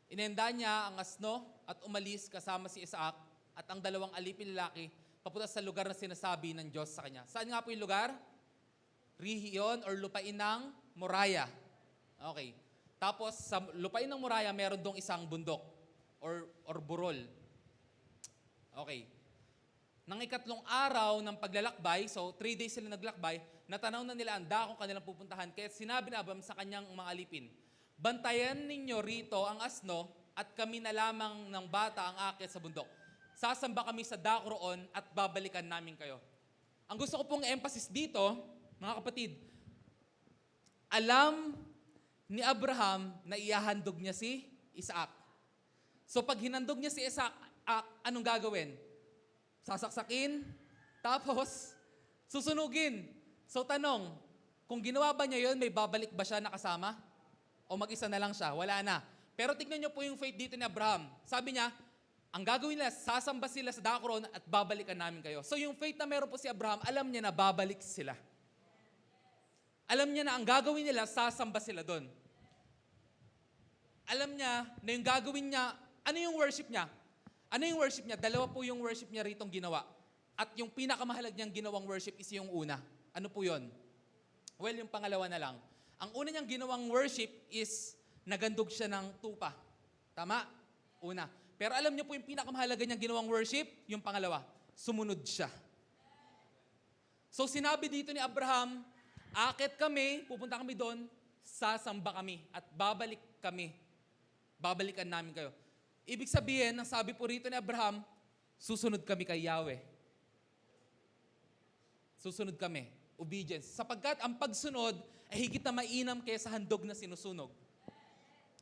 Inenda niya ang asno at umalis kasama si Isaac at ang 2 alipin lalaki papunta sa lugar na sinasabi ng Diyos sa kanya. Saan nga po yung lugar? Rihiyon or lupain ng Moriah. Okay. Tapos sa lupain ng Moriah, meron dong isang bundok or burol. Okay. Nang 3 araw ng paglalakbay, so 3 days sila naglakbay, natanaw na nila ang dakong kanilang pupuntahan. Kaya sinabi na Abraham sa kanyang mga alipin, bantayan ninyo rito ang asno at kami na lamang ng bata ang aakyat sa bundok. Sasamba kami sa dako roon at babalikan namin kayo. Ang gusto ko pong emphasis dito, mga kapatid, alam ni Abraham na ihahandog niya si Isaac. So pag hinandog niya si Isaac, anong gagawin? Sasaksakin, tapos susunugin. So tanong, kung ginawa ba niya yun, may babalik ba siya nakasama? O mag-isa na lang siya? Wala na. Pero tignan niyo po yung faith dito ni Abraham. Sabi niya, ang gagawin nila, sasamba sila sa dako roon at babalikan namin kayo. So yung faith na meron po si Abraham, alam niya na babalik sila. Alam niya na ang gagawin nila, sasamba sila doon. Alam niya na yung gagawin niya, ano yung worship niya? Ano yung worship niya? 2 po yung worship niya ritong ginawa. At yung pinakamahalag niyang ginawang worship is yung una. Ano po yun? Well, yung pangalawa na lang. Ang una niyang ginawang worship is nagandog siya ng tupa. Tama? Una. Pero alam niyo po yung pinakamahalaga niyang ginawang worship? Yung pangalawa. Sumunod siya. So sinabi dito ni Abraham, akit kami, pupunta kami doon, sasamba kami at babalik kami. Babalikan namin kayo. Ibig sabihin, ang sabi po rito ni Abraham, susunod kami kay Yahweh. Susunod kami. Obedience. Sapagkat ang pagsunod ay higit na mainam kaysa handog na sinusunog.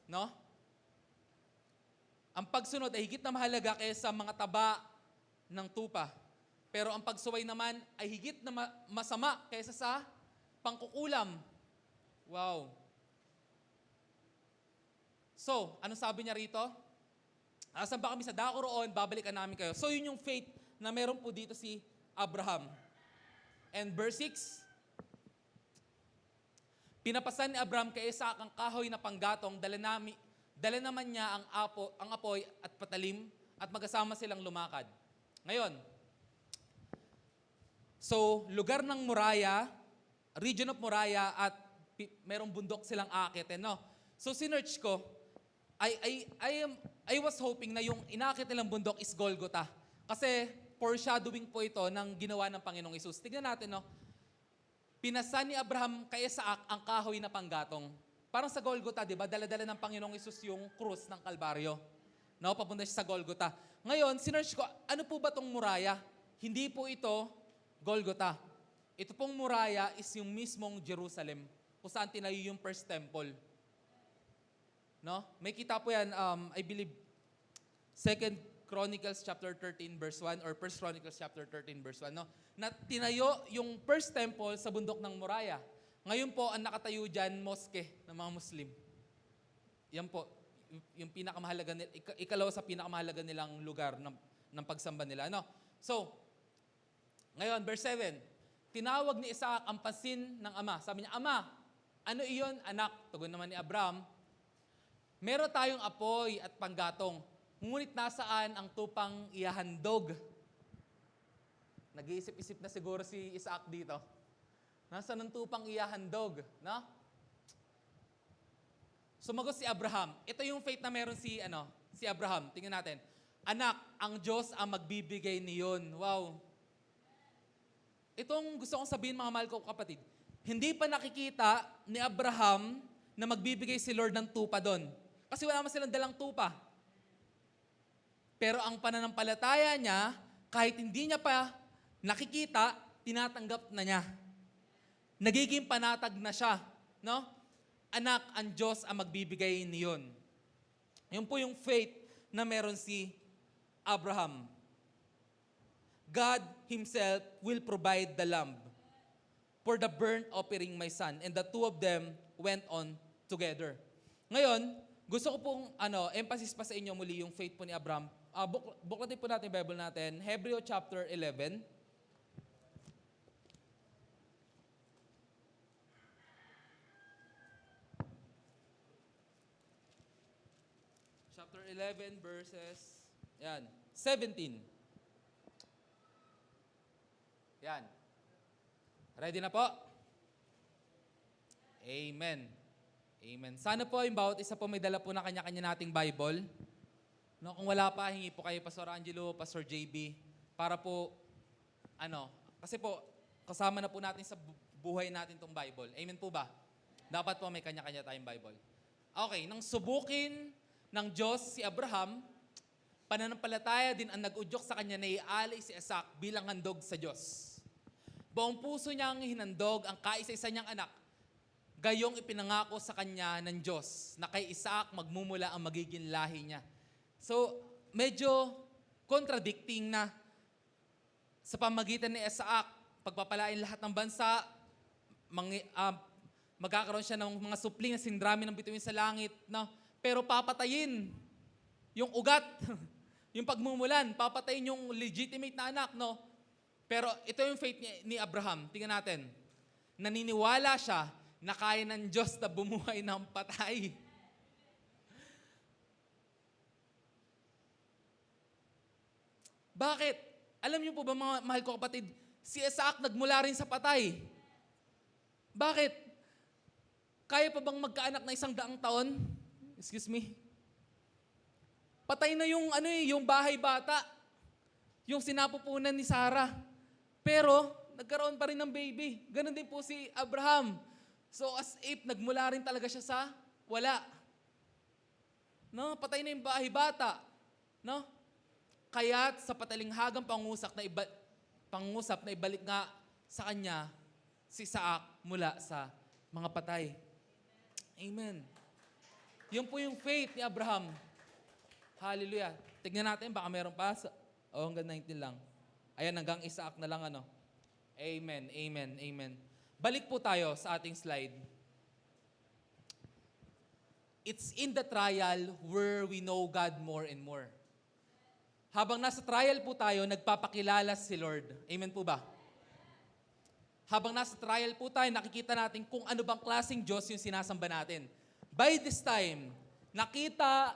No? Ang pagsunod ay higit na mahalaga kaysa mga taba ng tupa. Pero ang pagsuway naman ay higit na masama kaysa sa pangkukulam. Wow. So, anong sabi niya rito? Samba kami sa dako roon, babalikan namin kayo. So, yun yung faith na meron po dito si Abraham. And verse 6, pinapasan ni Abraham kay Isaac ang kahoy na panggatong, dala naman niya ang apoy at patalim at magkasama silang lumakad. Ngayon, So, lugar ng Moriah, region of Moriah, at merong bundok silang aakitin, no? So, sinearch ko, I was hoping na yung inaakit nilang bundok is Golgotha. Kasi, foreshadowing po ito ng ginawa ng Panginoong Hesus. Tignan natin, no? Pinasa ni Abraham kay Isaac ang kahoy na panggatong. Parang sa Golgotha, di ba? Dala-dala ng Panginoong Hesus yung krus ng Kalbaryo. No, papunta siya sa Golgotha. Ngayon, sinearch ko, ano po ba itong Moriah? Hindi po ito Golgotha. Ito pong Moriah is yung mismong Jerusalem, kung saan tinayo yung first temple. No? May kita po yan, I believe, 2 Chronicles chapter 13 verse 1 or 1 Chronicles chapter 13 verse 1, no? Na tinayo yung first temple sa bundok ng Moriah. Ngayon po, ang nakatayo dyan, mosque ng mga Muslim. Yan po, yung pinakamahalaga, ikalawa sa pinakamahalaga nilang lugar ng pagsamba nila. No? So, ngayon, verse 7, tinawag ni Isaac ang pasin ng ama. Sabi niya, Ama, ano iyon, anak? Tugon naman ni Abraham, meron tayong apoy at panggatong, ngunit nasaan ang tupang ihahandog? Nag-iisip-isip na siguro si Isaac dito. Nasaan ang tupang ihahandog? No? Sumagot si Abraham. Ito yung faith na meron si Abraham. Tingnan natin. Anak, ang Diyos ang magbibigay niyon. Wow. Itong gusto kong sabihin, mga mahal ko kapatid, hindi pa nakikita ni Abraham na magbibigay si Lord ng tupa doon. Kasi wala naman silang dalang tupa. Pero ang pananampalataya niya, kahit hindi niya pa nakikita, tinatanggap na niya. Nagiging panatag na siya. No? Anak, ang Diyos ang magbibigay niyon. Yun po yung faith na meron si Abraham. God Himself will provide the lamb for the burnt offering, my son. And the two of them went on together. Ngayon, gusto ko pong emphasis pa sa inyo muli yung faith po ni Abraham. Buklatin po natin yung Bible natin. Hebrew chapter 11. Chapter 11 verses 17. Yan. Ready na po? Amen. Amen. Sana po yung bawat isa po may dala po na kanya-kanya nating Bible. No, kung wala pa, hingi po kayo Pastor Angelo, Pastor JB, para po, kasi po, kasama na po natin sa buhay natin tong Bible. Amen po ba? Dapat po may kanya-kanya tayong Bible. Okay, nang subukin ng Diyos si Abraham, pananampalataya din ang nag-udyok sa kanya na ialay si Isaac bilang handog sa Diyos. Buong puso niyang hinandog ang kaisa-isa niyang anak, gayong ipinangako sa kanya ng Diyos na kay Isaac magmumula ang magiging lahi niya. So, medyo contradicting na sa pamagitan ni Isaac, pagpapalain lahat ng bansa, magkakaroon siya ng mga supling na sindrami ng bituin sa langit, no? Pero papatayin yung ugat, yung pagmumulan, papatayin yung legitimate na anak, no? Pero ito yung faith ni Abraham. Tingnan natin. Naniniwala siya na kaya ng Diyos na bumuhay ng patay. Bakit? Alam niyo po ba, mga mahal ko kapatid, si Isaac nagmula rin sa patay. Bakit? Kaya pa bang magkaanak na 100 taon? Excuse me. Patay na yung bahay bata. Yung sinapupunan ni Sarah. Pero, nagkaroon pa rin ng baby. Ganon din po si Abraham. So, as if, nagmula rin talaga siya sa wala. No? Patay na yung bahay bata. No? Kaya't sa patalinghagang pangusap na ibalik nga sa kanya si Isaac mula sa mga patay. Amen. Yun po yung faith ni Abraham. Hallelujah. Tignan natin, baka meron pa. Hanggang 19 lang. Ayan, hanggang Isaac na lang Amen, amen, amen. Balik po tayo sa ating slide. It's in the trial where we know God more and more. Habang nasa trial po tayo, nagpapakilala si Lord. Amen po ba? Habang nasa trial po tayo, nakikita natin kung ano bang klaseng Diyos yung sinasamba natin. By this time, nakita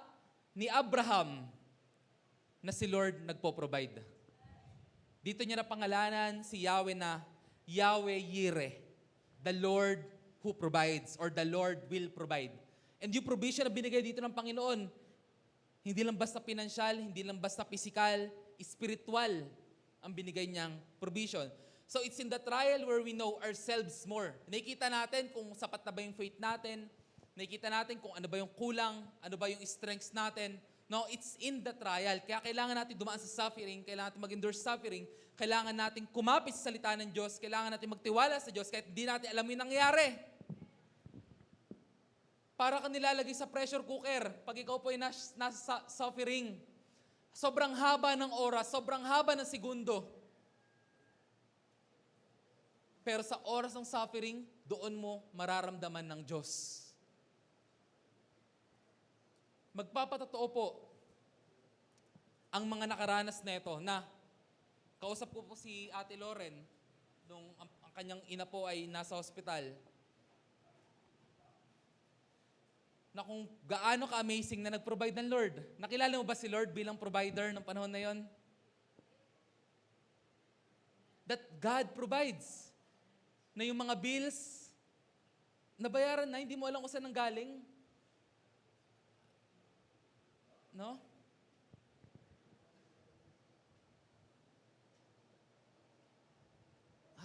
ni Abraham na si Lord nagpo-provide. Dito niya napangalanan si Yahweh na Yahweh Yireh, the Lord who provides, or the Lord will provide. And yung provision na binigay dito ng Panginoon, hindi lang basta pinansyal, hindi lang basta physical, spiritual ang binigay niyang provision. So it's in the trial where we know ourselves more. Nakikita natin kung sapat na ba yung faith natin, nakikita natin kung ano ba yung kulang, ano ba yung strengths natin. No, it's in the trial. Kaya kailangan natin dumaan sa suffering, kailangan natin mag-endure suffering, kailangan natin kumapit sa salita ng Diyos, kailangan natin magtiwala sa Diyos kahit hindi natin alam yung nangyari. Para ka nilalagay sa pressure cooker pag ikaw po ay nasa suffering. Sobrang haba ng oras, sobrang haba ng segundo. Pero sa oras ng suffering, doon mo mararamdaman ng Diyos. Magpapatotoo po ang mga nakaranas na ito na kausap ko po si Ate Loren nung ang kanyang ina po ay nasa hospital, na kung gaano ka-amazing na nag-provide ng Lord. Nakilala mo ba si Lord bilang provider ng panahon na yon? That God provides. Na yung mga bills, nabayaran na, hindi mo alam kung saan nanggaling. No?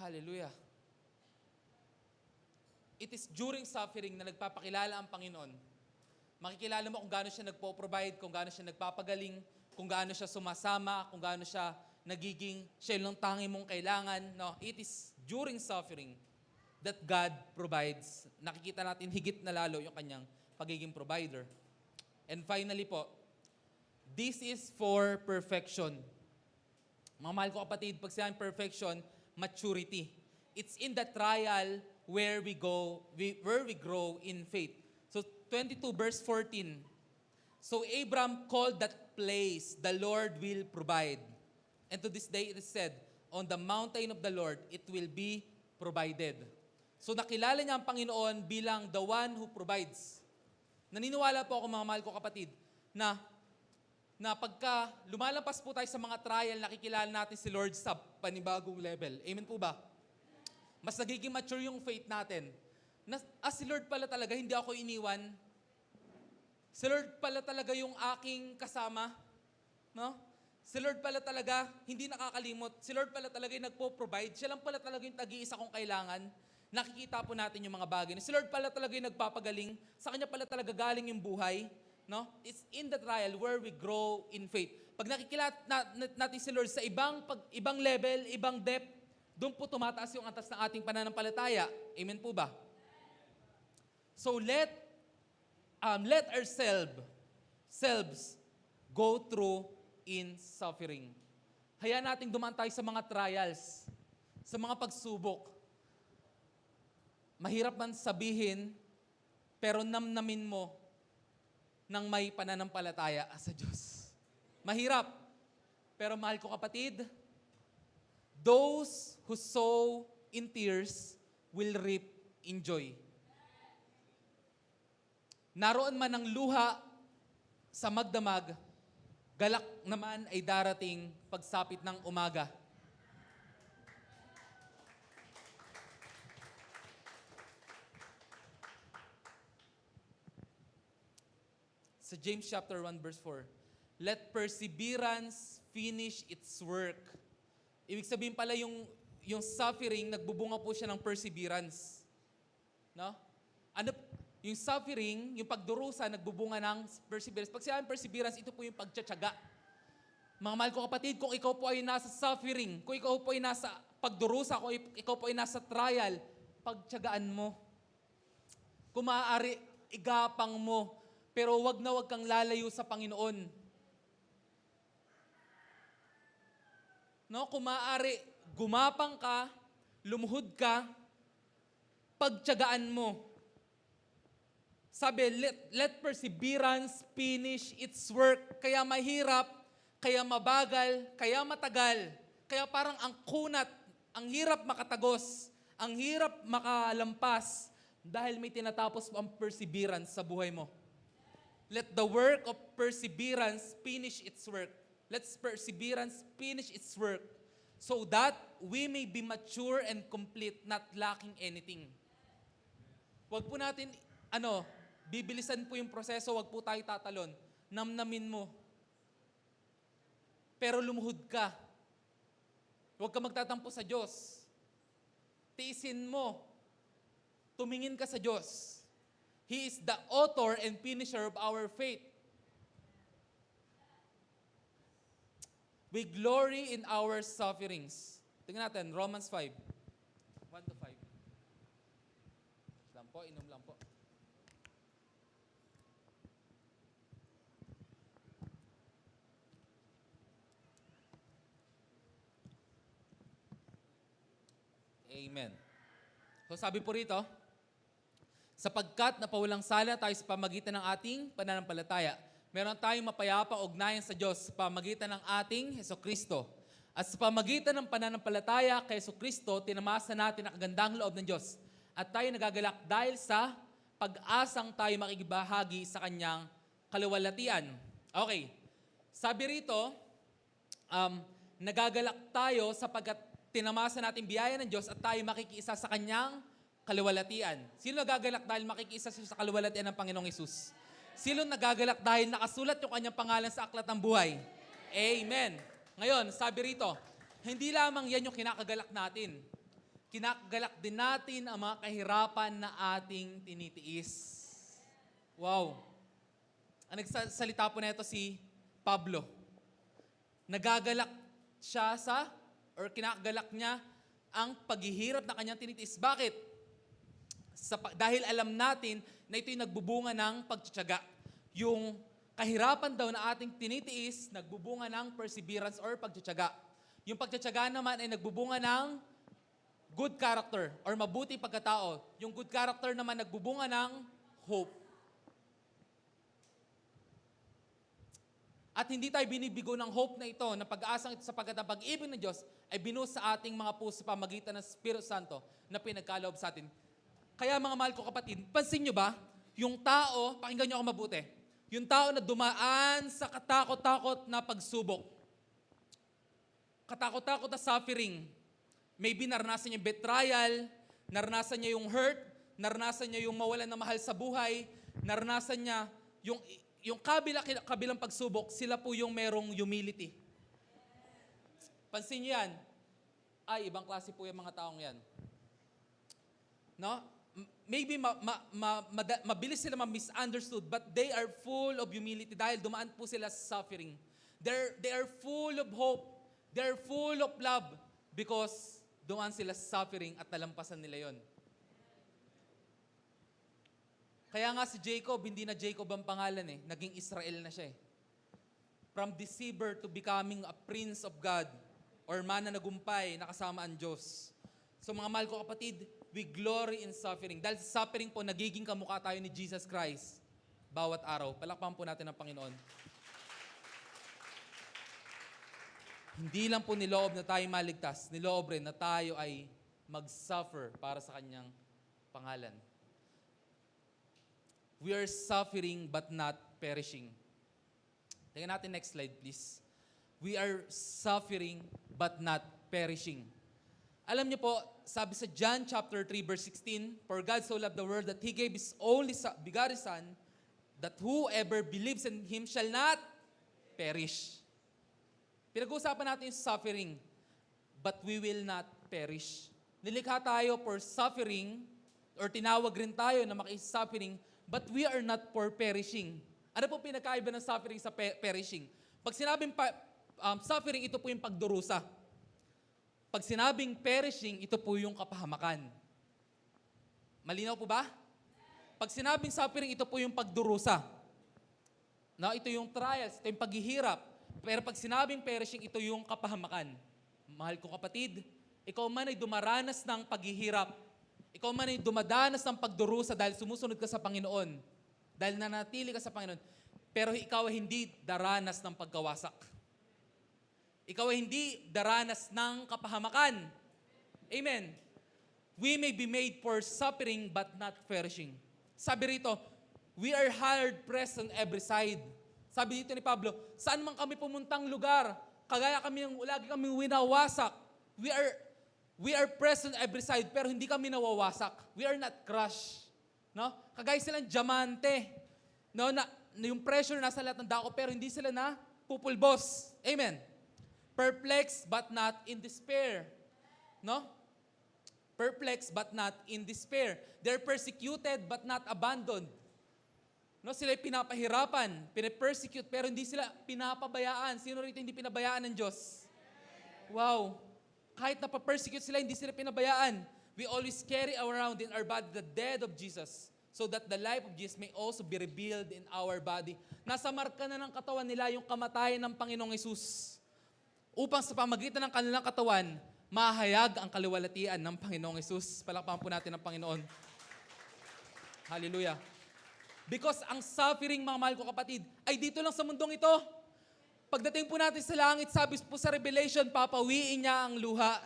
Hallelujah. It is during suffering na nagpapakilala ang Panginoon. Makikilala mo kung gaano siya nagpo-provide, kung gaano siya nagpapagaling, kung gaano siya sumasama, kung gaano siya nagiging siya yung tangi mong kailangan. No, it is during suffering that God provides. Nakikita natin higit na lalo yung kanyang pagiging provider. And finally po, this is for perfection. Mga mahal ko kapatid, pag sinabing perfection, maturity. It's in the trial where we grow in faith. So 22 verse 14. So Abram called that place, the Lord will provide. And to this day it is said, on the mountain of the Lord, it will be provided. So nakilala niya ang Panginoon bilang the one who provides. Naniniwala po ako mga mahal ko kapatid, na pagka lumalampas po tayo sa mga trial, nakikilala natin si Lord sa panibagong level. Amen po ba? Mas nagiging mature yung faith natin. Si Lord pala talaga, hindi ako iniwan. Si Lord pala talaga yung aking kasama. No? Si Lord pala talaga, hindi nakakalimot. Si Lord pala talaga yung nagpo-provide. Siya lang pala talaga yung tag-iisa kong kailangan. Nakikita po natin yung mga bagay. Si Lord pala talaga yung nagpapagaling. Sa Kanya pala talaga galing yung buhay. No? It's in the trial where we grow in faith. Pag nakikilala natin si Lord sa ibang level, ibang depth, doon po tumataas yung antas ng ating pananampalataya. Amen po ba? So let ourselves go through in suffering. Hayaan nating dumaan tayo sa mga trials, sa mga pagsubok. Mahirap man sabihin, pero namnamin mo ng may pananampalataya sa Diyos. Mahirap. Pero mahal ko kapatid, those who sow in tears will reap in joy. Naroon man ang luha sa magdamag, galak naman ay darating pagsapit ng umaga. Sa James chapter 1 verse 4, let perseverance finish its work. Ibig sabihin pala yung suffering, nagbubunga po siya ng perseverance. No? Yung suffering, yung pagdurusa, nagbubunga ng perseverance. Pag sinabi perseverance, ito po yung pagtsatsaga. Mga mahal ko kapatid, kung ikaw po ay nasa suffering, kung ikaw po ay nasa pagdurusa, kung ikaw po ay nasa trial, pagtsagaan mo. Kung maaari, igapang mo. Pero wag kang lalayo sa Panginoon. No, kung maaari, gumapang ka, lumuhod ka, pagtyagaan mo. Sabi, let perseverance finish its work. Kaya mahirap, kaya mabagal, kaya matagal. Kaya parang ang kunat, ang hirap makatagos, ang hirap makalampas dahil may tinatapos ang perseverance sa buhay mo. Let the work of perseverance finish its work. Let perseverance finish its work so that we may be mature and complete, not lacking anything. Huwag po natin, bibilisan po yung proseso, huwag po tayo tatalon. Namnamin mo. Pero lumuhod ka. Huwag ka magtatampo sa Diyos. Tiisin mo. Tumingin ka sa Diyos. He is the author and finisher of our faith. We glory in our sufferings. Tingnan natin, Romans 5. 1-5. Lang po, inom lang po. Amen. So sabi po rito, sapagkat napawalang sala tayo sa pamagitan ng ating pananampalataya, meron tayong mapayapa ugnayan sa Diyos sa pamagitan ng ating Hesukristo. At sa pamagitan ng pananampalataya kay Hesukristo, tinamasa natin ang kagandang loob ng Diyos. At tayo nagagalak dahil sa pag-asang tayo makikibahagi sa kanyang kaluwalhatian. Okay. Sabi rito, nagagalak tayo sapagkat tinamasa natin biyaya ng Diyos at tayo makikiisa sa kanyang kaluwalhatian. Sino nagagalak dahil makikiisa sa kaluwalhatian ng Panginoong Hesus? Sino nagagalak dahil nakasulat yung kanyang pangalan sa aklat ng buhay? Amen. Ngayon, sabi rito, hindi lamang yan yung kinakagalak natin. Kinakagalak din natin ang mga kahirapan na ating tinitiis. Wow. Ang nagsalita po na ito si Pablo. Nagagalak siya kinakagalak niya ang paghihirap na kanyang tinitiis. Bakit? Dahil alam natin na ito'y nagbubunga ng pagtsatsaga. Yung kahirapan daw na ating tinitiis, nagbubunga ng perseverance or pagtsatsaga. Yung pagtsatsaga naman ay nagbubunga ng good character or mabuting pagkatao. Yung good character naman nagbubunga ng hope. At hindi tayo binibigo ng hope na ito, ng pag-aasang ito sapagkat ang pag-ibig ng Diyos ay binuhos sa ating mga puso sa pamagitan ng Espiritu Santo na pinagkaloob sa atin. Kaya mga mahal ko kapatid, pansin nyo ba, yung tao, pakinggan nyo ako mabuti, yung tao na dumaan sa katakot-takot na pagsubok, katakot-takot na suffering, maybe naranasan niya yung betrayal, naranasan niya yung hurt, naranasan niya yung mawalan na mahal sa buhay, naranasan niya yung kabilang pagsubok, sila po yung merong humility. Pansin niyo yan. Ay, ibang klase po yung mga taong yan. No? Maybe mabilis sila ma-misunderstood, but they are full of humility dahil dumaan po sila sa suffering. They are full of hope. They are full of love because dumaan sila sa suffering at nalampasan nila yon. Kaya nga si Jacob, hindi na Jacob ang pangalan naging Israel na siya From deceiver to becoming a prince of God or mananagumpay na kasama ang Diyos. So mga mahal ko kapatid, we glory in suffering. Dahil sa suffering po, nagiging kamukha tayo ni Jesus Christ bawat araw. Palakpakan po natin ang Panginoon. Hindi lang po niloob na tayo maligtas, niloob rin na tayo ay mag-suffer para sa kanyang pangalan. We are suffering but not perishing. Tingnan natin next slide, please. We are suffering but not perishing. Alam niyo po, sabi sa John chapter 3 verse 16, For God so loved the world that He gave His only begotten Son, that whoever believes in Him shall not perish. Pinag-uusapan natin yung suffering, but we will not perish. Nilikha tayo for suffering, or tinawag rin tayo na makisuffering, but we are not for perishing. Ano po pinakaiba ng suffering sa perishing? Pag sinabing suffering, ito po yung pagdurusa. Pag sinabing perishing, ito po yung kapahamakan. Malinaw po ba? Pag sinabing suffering, ito po yung pagdurusa. No, ito yung trials, ito yung paghihirap. Pero pag sinabing perishing, ito yung kapahamakan. Mahal ko kapatid, ikaw man ay dumaranas ng paghihirap. Ikaw man ay dumadanas ng pagdurusa dahil sumusunod ka sa Panginoon. Dahil nanatili ka sa Panginoon. Pero ikaw ay hindi daranas ng pagkawasak. Ikaw ay hindi daranas ng kapahamakan. Amen. We may be made for suffering but not perishing. Sabi rito, we are hard pressed on every side. Sabi dito ni Pablo, saan man kami pumuntang lugar, kagaya kami lagi kami winawasak. we are present every side, pero hindi kami nawawasak. We are not crushed. No? Kagaya silang diamante. No? Na yung pressure nasa lahat ng dako, pero hindi sila na pupulbos. Amen. Perplexed but not in despair. No? Perplexed but not in despair. They're persecuted but not abandoned. No, sila pinapahirapan, pinapersecute, pero hindi sila pinapabayaan. Sino rito hindi pinabayaan ng Diyos? Wow. Kahit napapersecute sila, hindi sila pinabayaan. We always carry around in our body the death of Jesus so that the life of Jesus may also be revealed in our body. Nasa marka na ng katawan nila yung kamatayan ng Panginoong Hesus. Upang sa pamagitan ng kanilang katawan, mahayag ang kaliwalatian ng Panginoong Hesus. Palakpakan po natin ang Panginoon. Hallelujah. Because ang suffering, mga mahal ko kapatid, ay dito lang sa mundong ito. Pagdating po natin sa langit, sabi po sa Revelation, papawiin niya ang luha.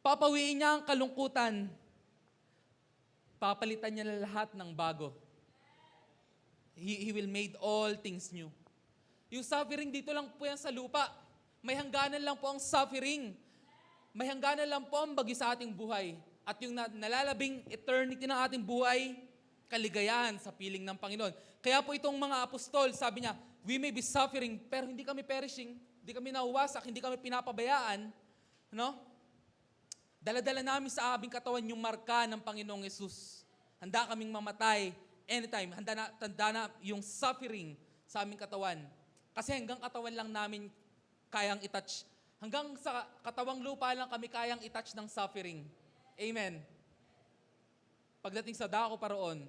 Papawiin niya ang kalungkutan. Papalitan niya lahat ng bago. He will make all things new. Yung suffering dito lang po yan sa lupa. May hangganan lang po ang suffering. May hangganan lang po ang bagyo sa ating buhay. At yung nalalabing eternity ng ating buhay, kaligayahan sa piling ng Panginoon. Kaya po itong mga apostol, sabi niya, we may be suffering, pero hindi kami perishing, hindi kami nawawasak, hindi kami pinapabayaan. No? Dala-dala namin sa aming katawan yung marka ng Panginoong Yesus. Handa kaming mamatay anytime. Handa na yung suffering sa aming katawan. Kasi hanggang katawan lang namin kayang itouch. Hanggang sa katawang lupa lang kami kayang itouch ng suffering. Amen. Pagdating sa dako paroon,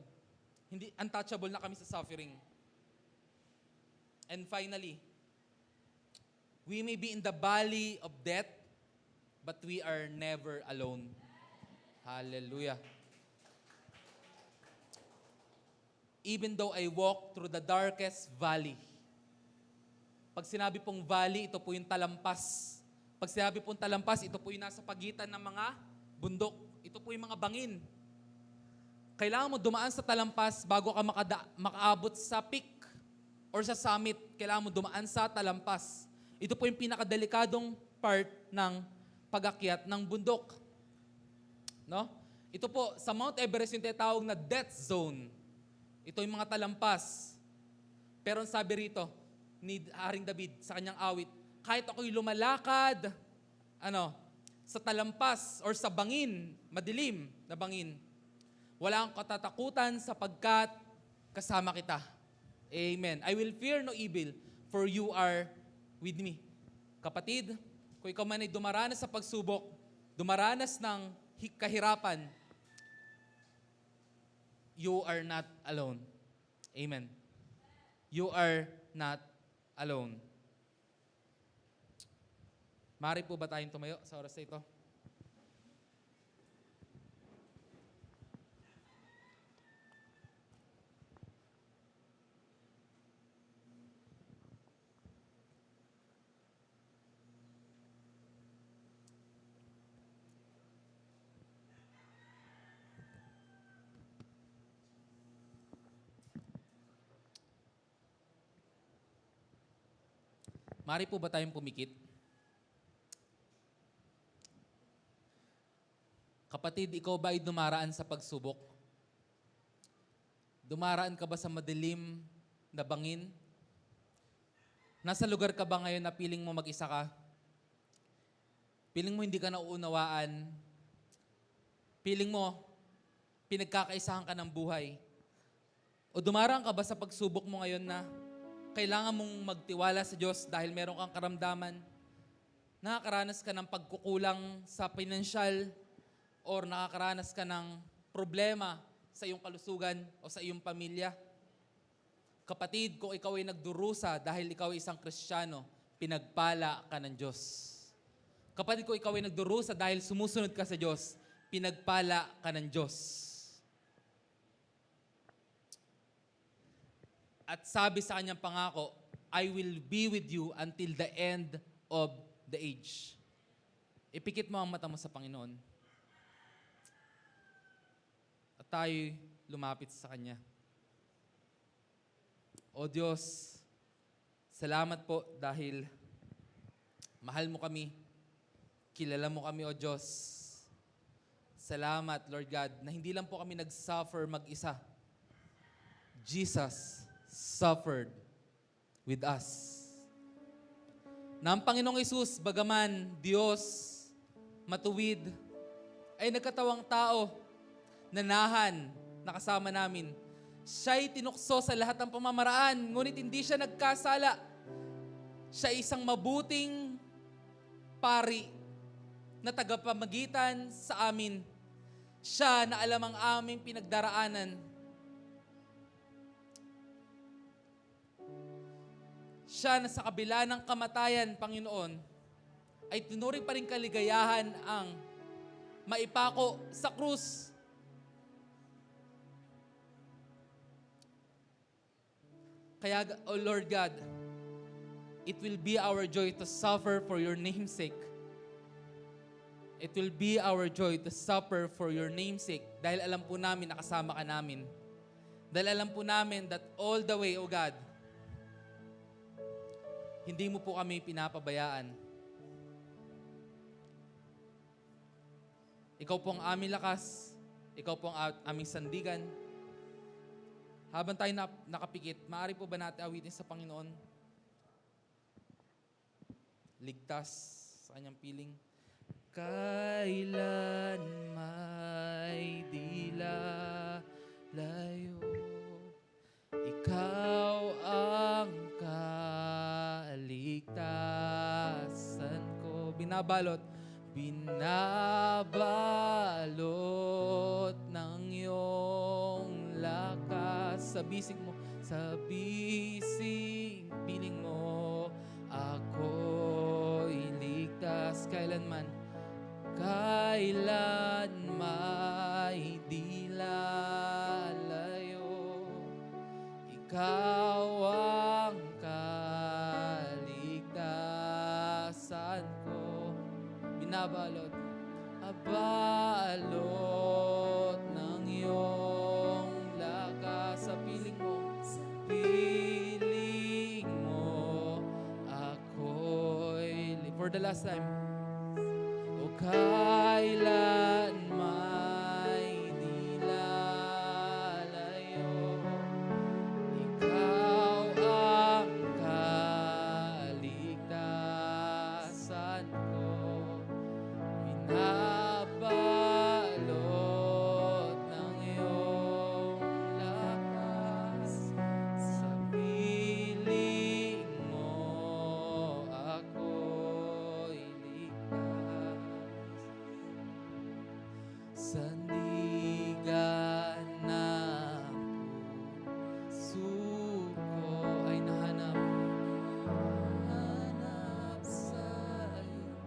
hindi untouchable na kami sa suffering. And finally, we may be in the valley of death, but we are never alone. Hallelujah. Even though I walk through the darkest valley. Pag sinabi pong valley, ito po yung talampas. Pag sinabi pong talampas, ito po yung nasa pagitan ng mga bundok. Ito po yung mga bangin. Kailangan mo dumaan sa talampas bago ka makaabot sa peak or sa summit. Kailangan mo dumaan sa talampas. Ito po yung pinakadelikadong part ng pag-akyat ng bundok. No? Ito po, sa Mount Everest yung tinatawag na death zone. Ito yung mga talampas. Pero ang sabi rito ni Haring David sa kanyang awit, kahit ako'y lumalakad, sa talampas or sa bangin, madilim na bangin, wala kang katatakutan sapagkat kasama kita. Amen. I will fear no evil, for you are with me. Kapatid, kung ikaw man ay dumaranas sa pagsubok, dumaranas ng kahirapan, you are not alone. Amen. You are not alone. Maaari po ba tayong tumayo sa oras na ito? Maaari po ba tayong pumikit? Kapatid, ikaw ba ay dumaraan sa pagsubok? Dumaraan ka ba sa madilim na bangin? Nasa lugar ka ba ngayon na piling mo mag-isa ka? Piling mo hindi ka nauunawaan? Piling mo pinagkakaisahan ka ng buhay? O dumaraan ka ba sa pagsubok mo ngayon na kailangan mong magtiwala sa Diyos dahil meron kang karamdaman? Nakakaranas ka ng pagkukulang sa pinansyal, or nakakaranas ka ng problema sa iyong kalusugan o sa iyong pamilya? Kapatid, kung ikaw ay nagdurusa dahil ikaw ay isang Kristiyano, pinagpala ka ng Diyos. Kapatid, kung ikaw ay nagdurusa dahil sumusunod ka sa Diyos, pinagpala ka ng Diyos. At sabi sa kanyang pangako, I will be with you until the end of the age. Ipikit mo ang mata mo sa Panginoon. Tayo lumapit sa Kanya. O Diyos, salamat po dahil Mahal mo kami. Kilala mo kami, O Diyos. Salamat, Lord God, na hindi lang po kami nag-suffer mag-isa. Jesus suffered with us. Na ang Panginoong Hesus, bagaman Diyos, matuwid, ay nagkatawang tao, nanahan, nakasama namin. Siya'y tinukso sa lahat ng pamamaraan, ngunit hindi siya nagkasala. Siya isang mabuting pari na tagapamagitan sa amin. Siya na alam ang aming pinagdaraanan. Siya na sa kabila ng kamatayan, Panginoon, ay tinuring pa rin kaligayahan ang maipako sa krus. Kaya, O Lord God, it will be our joy to suffer for your name's sake. It will be our joy to suffer for your name's sake. Dahil alam po namin, nakasama ka namin. Dahil alam po namin that all the way, O God, hindi mo po kami pinapabayaan. Ikaw po ang aming lakas. Ikaw po ang aming sandigan. Habang tayo nakapikit, maaari po ba natin awitin sa Panginoon? Ligtas sa kanyang piling. Kailan may layo, ikaw ang kaligtasan ko. Binabalot ng iyong lakas. Sa bisig mo, sa bisig piling mo, ako'y ligtas kailanman di lalayo. Ikaw ang kaligtasan ko. Binabalot ng iyong lakas. Sa piling mo, ako'y for the last time. O kailan may di lalayo, ikaw ang kaligtasan ko. Binabalot ng iyong lakas. Sa piling mo, ako'y ligtas. Sandigan ng puso ko ay nahanap sa'yo,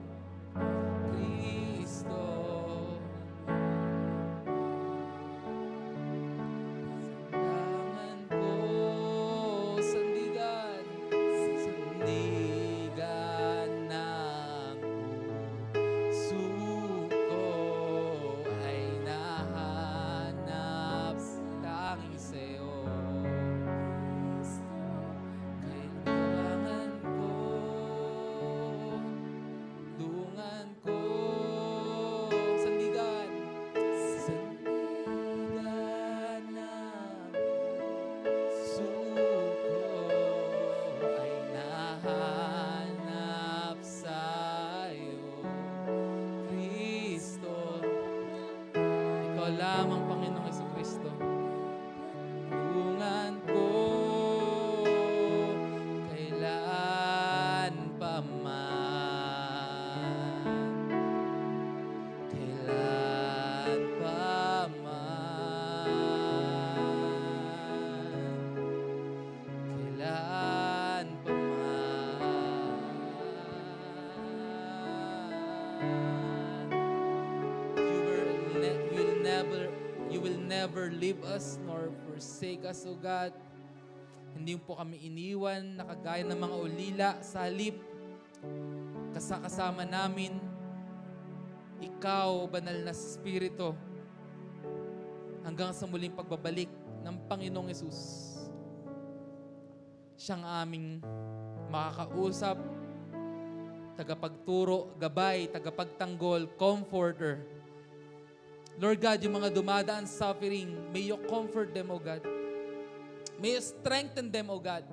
Kristo. Sandangan ko, sandigan ng puso ko ay nahanap tanging sa'yo. Kailangan ko, dungan ko, sandigan ng puso ko ay nahanap sa'yo, Kristo. Ikaw lamang, Panginoong Jesucristo. Dungan ko, kailan pa man, kailan pa man, kailan pa man. You will never leave us nor forsake us, O God. Hindi po kami iniwan na kagaya ng mga ulila sa halip. Kasama namin, Ikaw, Banal na Espiritu, hanggang sa muling pagbabalik ng Panginoong Hesus. Siyang aming makakausap, tagapagturo, gabay, tagapagtanggol, comforter. Lord God, yung mga dumadaan suffering, may you comfort them, O God. May you strengthen them, O God.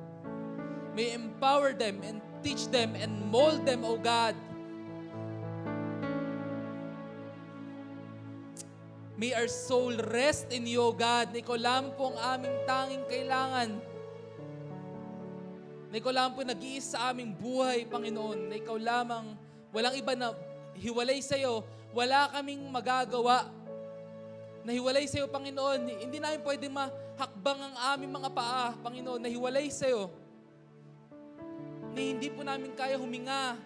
May you empower them and teach them and mold them, O God. May our soul rest in you, O God, na ikaw lamang po ang aming tanging kailangan. Na ikaw lamang po nag-iis sa aming buhay, Panginoon. Na ikaw lamang, walang iba na hiwalay sa iyo, wala kaming magagawa. Na hiwalay sa iyo, Panginoon. Hindi namin pwedeng mahakbang ang aming mga paa, Panginoon, na hiwalay sa iyo. Na hindi po namin kaya huminga.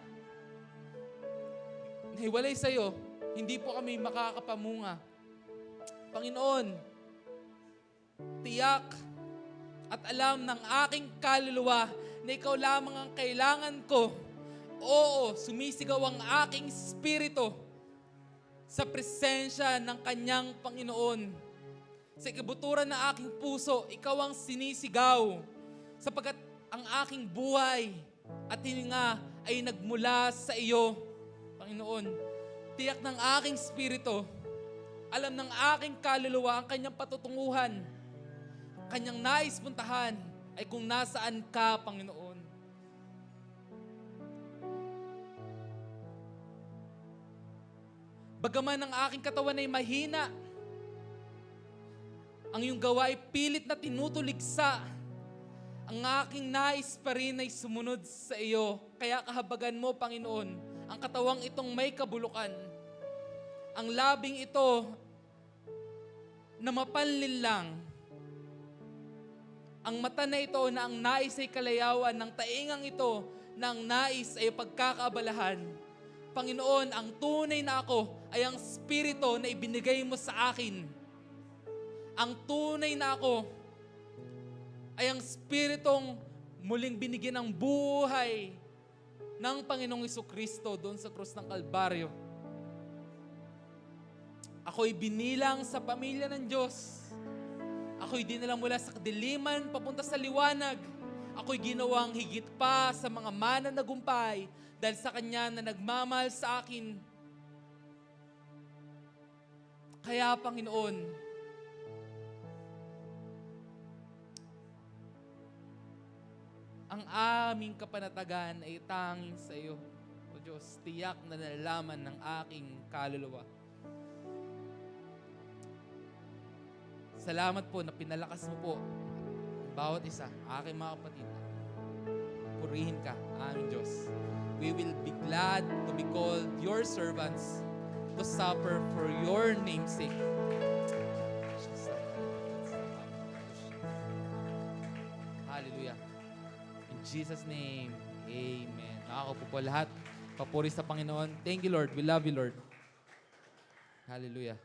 Na hiwalay sa iyo, hindi po kami makakapamunga. Panginoon, tiyak at alam ng aking kaluluwa na ikaw lamang ang kailangan ko. Oo, sumisigaw ang aking spirito sa presensya ng kanyang Panginoon. Sa ikabuturan ng aking puso, ikaw ang sinisigaw. Sapagkat ang aking buhay at hininga ay nagmula sa iyo, Panginoon. Tiyak ng aking spirito, alam ng aking kaluluwa ang kanyang patutunguhan, kanyang nais puntahan ay kung nasaan ka, Panginoon. Bagaman ang aking katawan ay mahina, ang iyong gawa ay pilit na tinutuligsa, ang aking nais pa rin ay sumunod sa iyo. Kaya kahabagan mo, Panginoon, ang katawang itong may kabulukan, ang labing ito na mapanlin lang, ang mata na ito na ang nais ay kalayawan, ng taingang ito na ang nais ay pagkakaabalahan. Panginoon, ang tunay na ako ay ang spirito na ibinigay mo sa akin. Ang tunay na ako ay ang spiritong muling binigyan ng buhay ng Panginoong Jesucristo doon sa krus ng Kalbaryo. Ako'y binilang sa pamilya ng Diyos. Ako'y dinala mula sa kadiliman papunta sa liwanag. Ako'y ginawang higit pa sa mga mananagumpay dahil sa Kanya na nagmamahal sa akin. Kaya, Panginoon, ang aming kapanatagan ay tanging sa iyo, O Diyos. Tiyak na nalalaman ng aking kaluluwa. Salamat po na pinalakas mo po ang bawat isa, aking mga kapatid. Purihin ka, aming Diyos. We will be glad to be called your servants to suffer for your name's sake. Hallelujah. In Jesus' name, amen. Nakakaupo po lahat. Papuri sa Panginoon. Thank you, Lord. We love you, Lord. Hallelujah.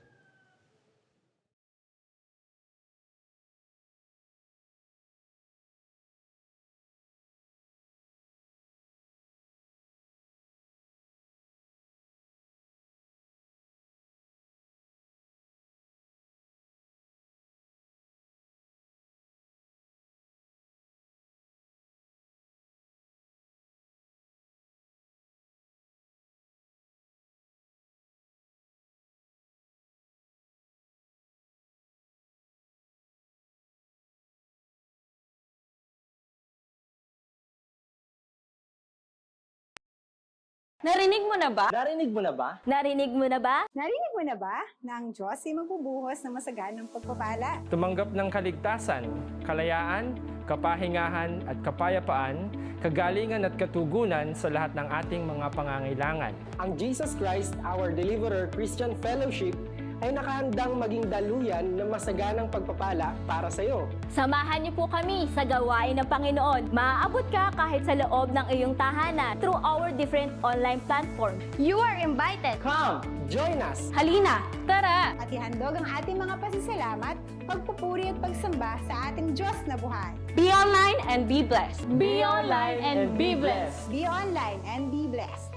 Narinig mo na ba? Narinig mo na ba? Narinig mo na ba? Narinig mo na ba na ang Diyos ay magbubuhos ng masaganang pagpapala? Tumanggap ng kaligtasan, kalayaan, kapahingahan at kapayapaan, kagalingan at katugunan sa lahat ng ating mga pangangailangan. Ang Jesus Christ, our Deliverer Christian Fellowship, ay nakahandang maging daluyan ng masaganang pagpapala para sa iyo. Samahan niyo po kami sa gawain ng Panginoon. Maaabot ka kahit sa loob ng iyong tahanan through our different online platform. You are invited! Come! Join us! Halina! Tara! At ihandog ang ating mga pasasalamat, pagpupuri at pagsamba sa ating Diyos na buhay. Be online and be blessed! Be online and be blessed! Be online and be blessed.